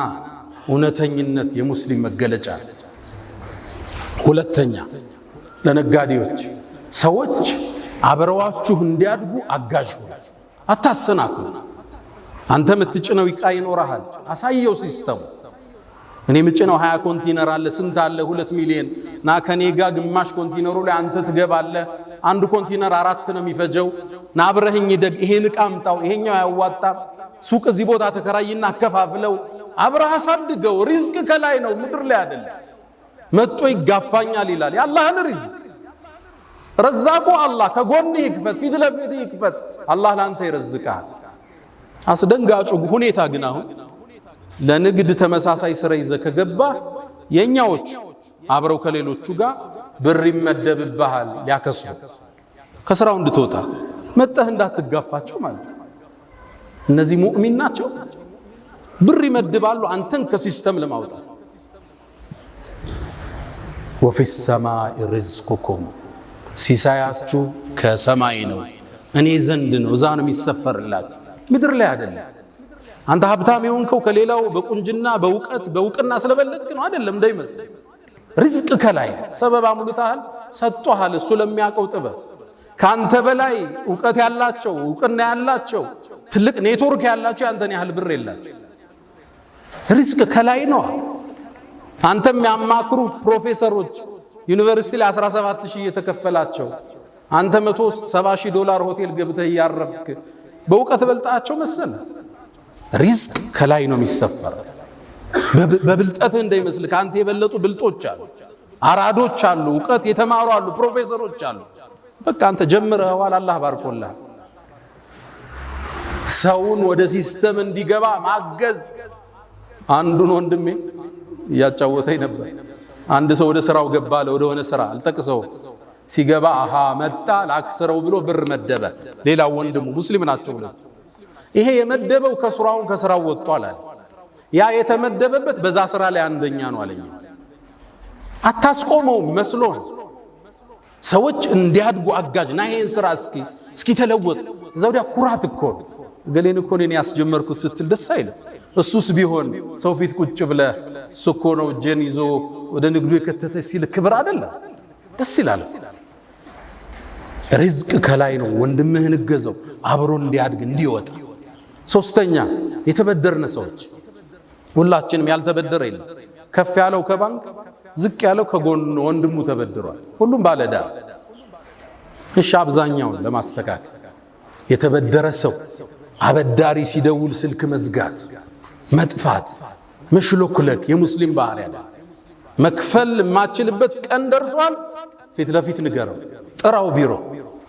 [SPEAKER 1] እውነተኝነት የሙስሊም መገለጫ። ሁለተኛ ለነጋዴዎች ሰዎች አብረዋችሁ እንዲያድጉ አጋዥ ሁኑ፣ አታሰናክሉ። አንተ የምትጭነው ዕቃ ይኖርሃል፣ አሳየው ሲስተሙ። እኔ የምጭነው 20 ኮንቲነር አለ፣ ስንት አለ? 2 ሚሊዮን ና ከኔ ጋር ግማሽ ኮንቲነሩ ላይ አንተ ትገባለህ። አንድ ኮንቲነር 4 ነው የሚፈጀው። ና አብረህኝ ደግ፣ ይሄን ዕቃ አምጣው፣ ይሄኛው ያዋጣም፣ ሱቅ እዚህ ቦታ ተከራይና አከፋፍለው፣ አብረህ አሳድገው። ሪዝቅ ከላይ ነው፣ ምድር ላይ አይደለም። መጥቶ ይጋፋኛል ይላል። የአላህን ሪዝቅ ረዛቁ አላህ ከጎንህ ይክፈት፣ ፊት ለፊት ይክፈት። አላህ ላንተ ይረዝቃል። አስደንጋጩ ሁኔታ ግን አሁን ለንግድ ተመሳሳይ ስራ ይዘህ ከገባ የኛዎች አብረው ከሌሎቹ ጋር ብር ይመደብብሃል ሊያከስሩ ከስራው እንድትወጣ መጣህ እንዳትጋፋቸው ማለት ነው። እነዚህ ሙእሚን ናቸው። ብር ይመድባሉ አንተን ከሲስተም ለማውጣት። ወፊ السماء رزقكم ሲሳያችሁ ከሰማይ ነው እኔ ዘንድ ነው እዛ ነው የሚሰፈርላችሁ ምድር ላይ አይደለም። አንተ ሀብታም የሆንከው ከሌላው በቁንጅና በእውቅና ስለበለጥክ ነው አይደለም እንዳይመስል። ሪዝቅ ከላይ ሰበብ አሙልታል ሰጥቷል እሱ ለሚያውቀው ጥበብ። ካንተ በላይ ዕውቀት ያላቸው ዕውቅና ያላቸው ትልቅ ኔትወርክ ያላቸው አንተን ያህል ብር የላቸው። ሪዝቅ ከላይ ነው። አንተም ያማክሩ ፕሮፌሰሮች ዩኒቨርሲቲ ላይ 17000 እየተከፈላቸው አንተ $170,000 ሆቴል ገብተህ ያረፍክ በእውቀት በልጣቸው መሰለ። ሪዝቅ ከላይ ነው የሚሰፈር። በብልጠትህ እንዳይመስል ካንተ የበለጡ ብልጦች አሉ፣ አራዶች አሉ፣ ዕውቀት የተማሩ አሉ፣ ፕሮፌሰሮች አሉ። በቃ አንተ ጀምረዋል አላህ ባርኮልህ። ሰውን ወደ ሲስተም እንዲገባ ማገዝ። አንዱን ወንድሜ ያጫወተኝ ነበር። አንድ ሰው ወደ ስራው ገባ ወደ ሆነ ስራ አልጠቅሰው ሲገባ አሃ መጣ ላክስረው ብሎ ብር መደበ። ሌላው ወንድሙ ሙስሊም ናቸው ብሎ ይሄ የመደበው ከስራው ወጥቷል አለ። ያ የተመደበበት በዛ ስራ ላይ አንደኛ ነው አለኝ። አታስቆመው መስሎ ሰዎች እንዲያድጉ አጋጅ ና ይሄን ስራ እስኪ ተለወጥ። ዘውዲያ ኩራት እኮ ገሌን እኮ እኔ ያስጀመርኩት ስትል ደስ አይል። እሱስ ቢሆን ሰው ፊት ቁጭ ብለ እሱ እኮ ነው ጀን ይዞ ወደ ንግዱ የከተተ ሲል ክብር አይደለም ደስ ይላል። ሪዝቅ ከላይ ነው። ወንድምህን እገዘው አብሮ እንዲያድግ እንዲወጣ። ሶስተኛ የተበደርነ ሰዎች ሁላችንም ያልተበደረ የለም። ከፍ ያለው ከባንክ ዝቅ ያለው ከጎን ወንድሙ ተበድሯል። ሁሉም ባለዳ። እሺ አብዛኛውን ለማስተካከል የተበደረ ሰው አበዳሪ ሲደውል ስልክ መዝጋት፣ መጥፋት፣ መሽሎክለክ የሙስሊም ባህሪ አይደል። መክፈል የማችልበት ቀን ደርሷል ፊት ለፊት ንገረው፣ ጥራው ቢሮ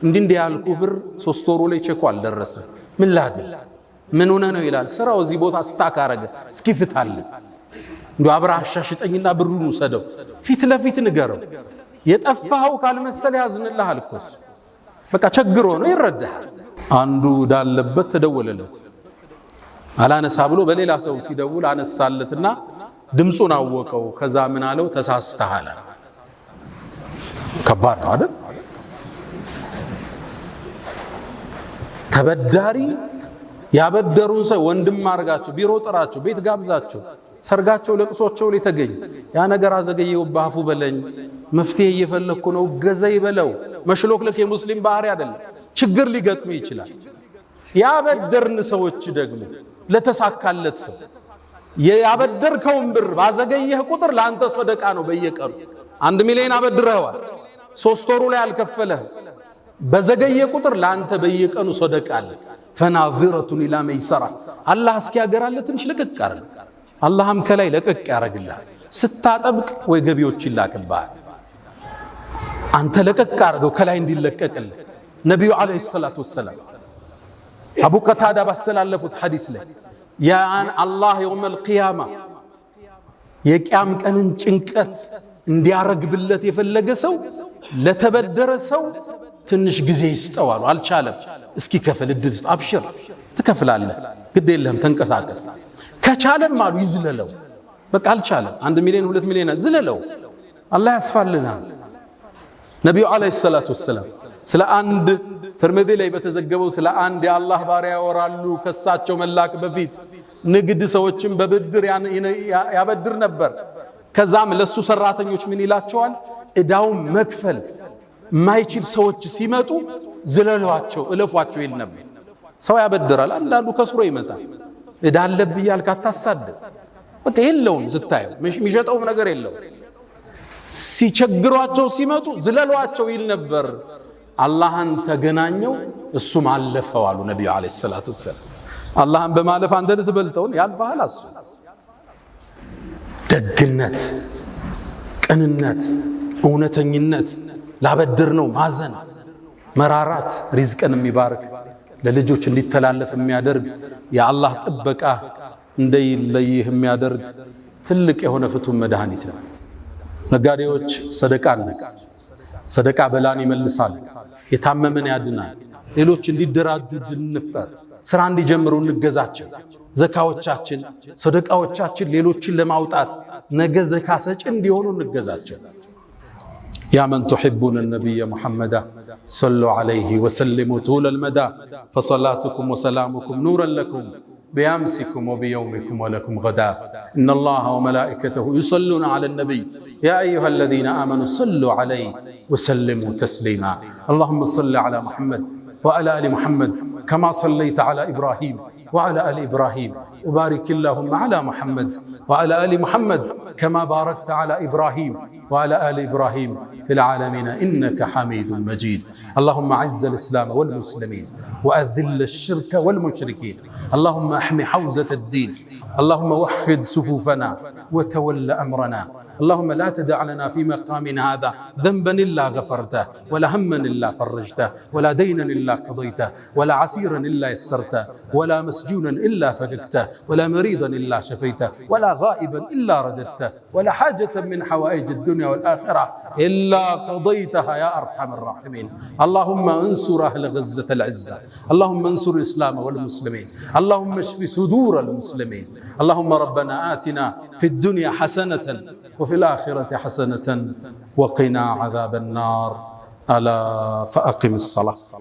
[SPEAKER 1] እንዲህ ያልኩ ብር 3 ወሩ ላይ ቼክ አልደረሰ ምን ላድርግ ምን ሆነ ነው ይላል። ስራው እዚህ ቦታ ስታክ አረገ እስኪ ፍታል እንደው አብራሻ ሽጠኝና ብሩን ወሰደው። ፊት ለፊት ንገረው። የጠፋው ካልመሰለ ያዝንልሃል እኮ በቃ ቸግሮ ነው ይረዳል። አንዱ ዳለበት ተደወለለት አላነሳ ብሎ በሌላ ሰው ሲደውል አነሳለትና ድምጹን አወቀው። ከዛ ምን አለው ተሳስተሃል። ከባድ ነው አይደል? ተበዳሪ ያበደሩን ሰው ወንድም አርጋቸው ቢሮ ጥራቸው ቤት ጋብዛቸው ሰርጋቸው ለቅሶቸው ላይ ተገኝ። ያ ነገር አዘገየው ባፉ በለኝ መፍትሄ እየፈለኩ ነው ገዘይ በለው። መሽሎክለክ የሙስሊም ባህሪ አይደለም። ችግር ሊገጥም ይችላል። ያበደርን ሰዎች ደግሞ ለተሳካለት ሰው ያበደርከውን ብር ባዘገየህ ቁጥር ለአንተ ሰደቃ ነው። በየቀኑ 1 ሚሊዮን አበድረዋል 3 ወሩ ላይ አልከፈለህ በዘገየ ቁጥር ለአንተ በየቀኑ ሰደቃ አለ። ፈናዚረቱን ኢላ መይሰራ አላህ እስኪያገራለት ትንሽ ለቀቅ አርግ። አላህም ከላይ ለቀቅ ያረግልሃል። ስታጠብቅ ወይ ገቢዎች ይላክልሃል። አንተ ለቀቅ አርገው ከላይ እንዲለቀቅልህ ነብዩ አለይሂ ሰላቱ ወሰለም አቡ ቀታዳ ባስተላለፉት ሐዲስ ላይ ያን አላህ የውመል ቂያማ የቂያም ቀንን ጭንቀት እንዲያረግብለት የፈለገ ሰው ለተበደረ ሰው ትንሽ ጊዜ ይስጠዋል። አልቻለም እስኪ ከፍል እድል አብሽር ትከፍላለህ ግድ የለህም ተንቀሳቀስ። ከቻለም አሉ ይዝለለው። በቃ አልቻለም 1 ሚሊዮን 2 ሚሊዮን ዝለለው አላህ ያስፋልናል። ነብዩ አለይሂ ሰላቱ ወሰለም ስለ አንድ ትርሚዚ ላይ በተዘገበው ስለ አንድ የአላህ ባሪያ ያወራሉ። ከሳቸው መላክ በፊት ንግድ ሰዎችን በብድር ያበድር ነበር። ከዛም ለሱ ሰራተኞች ምን ይላቸዋል? እዳውን መክፈል ማይችል ሰዎች ሲመጡ ዝለሏቸው እለፏቸው ይል ነበር። ሰው ያበድራል አንዳንዱ ከስሮ ይመጣል። እዳ አለብህ ያልክ አታሳደ በቃ የለውም ስታየው የሚሸጠው ነገር የለው። ሲቸግሯቸው ሲመጡ ዝለሏቸው ይል ነበር። አላህን ተገናኘው እሱም አለፈው አሉ ነብዩ አለይሂ ሰላቱ ወሰለም። አላህን በማለፍ አንተ ልትበልጠውን ያልፋል። እሱ ደግነት፣ ቅንነት፣ እውነተኝነት ላበድር ነው ማዘን፣ መራራት ሪዝቅን የሚባርክ ለልጆች እንዲተላለፍ የሚያደርግ የአላህ ጥበቃ እንደይለይህ የሚያደርግ ትልቅ የሆነ ፍቱን መድኃኒት ነው። ነጋዴዎች ሰደቃ እንስጥ። ሰደቃ በላን ይመልሳል፣ የታመመን ያድናል። ሌሎች እንዲደራጁ እንፍጠር፣ ስራ እንዲጀምሩ እንገዛቸው። ዘካዎቻችን ሰደቃዎቻችን ሌሎችን ለማውጣት ነገ ዘካ ሰጪ እንዲሆኑ እንገዛቸው። يا من تحبون النبي محمد صلوا عليه وسلموا طول المدى فصلاتكم وسلامكم نورا لكم بأمسكم وبيومكم ولكم غدا إن الله وملائكته يصلون على النبي يا أيها الذين آمنوا صلوا عليه وسلموا تسليما اللهم صل على محمد وعلى آل محمد كما صليت على إبراهيم وعلى آل إبراهيم وبارك اللهم على محمد وعلى آل محمد كما باركت على إبراهيم وعلى آل إبراهيم في العالمين إنك حميد مجيد اللهم أعز الإسلام والمسلمين وأذل الشرك والمشركين اللهم احمي حوزة الدين اللهم وحد صفوفنا وتول أمرنا اللهم لا تدع لنا في مقامنا هذا ذنبا إلا غفرته ولا هما إلا فرجته ولا دينا إلا قضيته ولا عسيرا إلا يسرته ولا مسجونا إلا فككته ولا مريضا إلا شفيته ولا غائبا إلا رددته ولا حاجة من حوائج الدنيا والآخرة إلا قضيتها يا أرحم الراحمين اللهم انصر أهل غزة العزة اللهم انصر الإسلام والمسلمين اللهم اشف صدور المسلمين اللهم ربنا آتنا في الدنيا حسنة وفي الآخرة حسنة وقنا عذاب النار ألا فأقم الصلاة.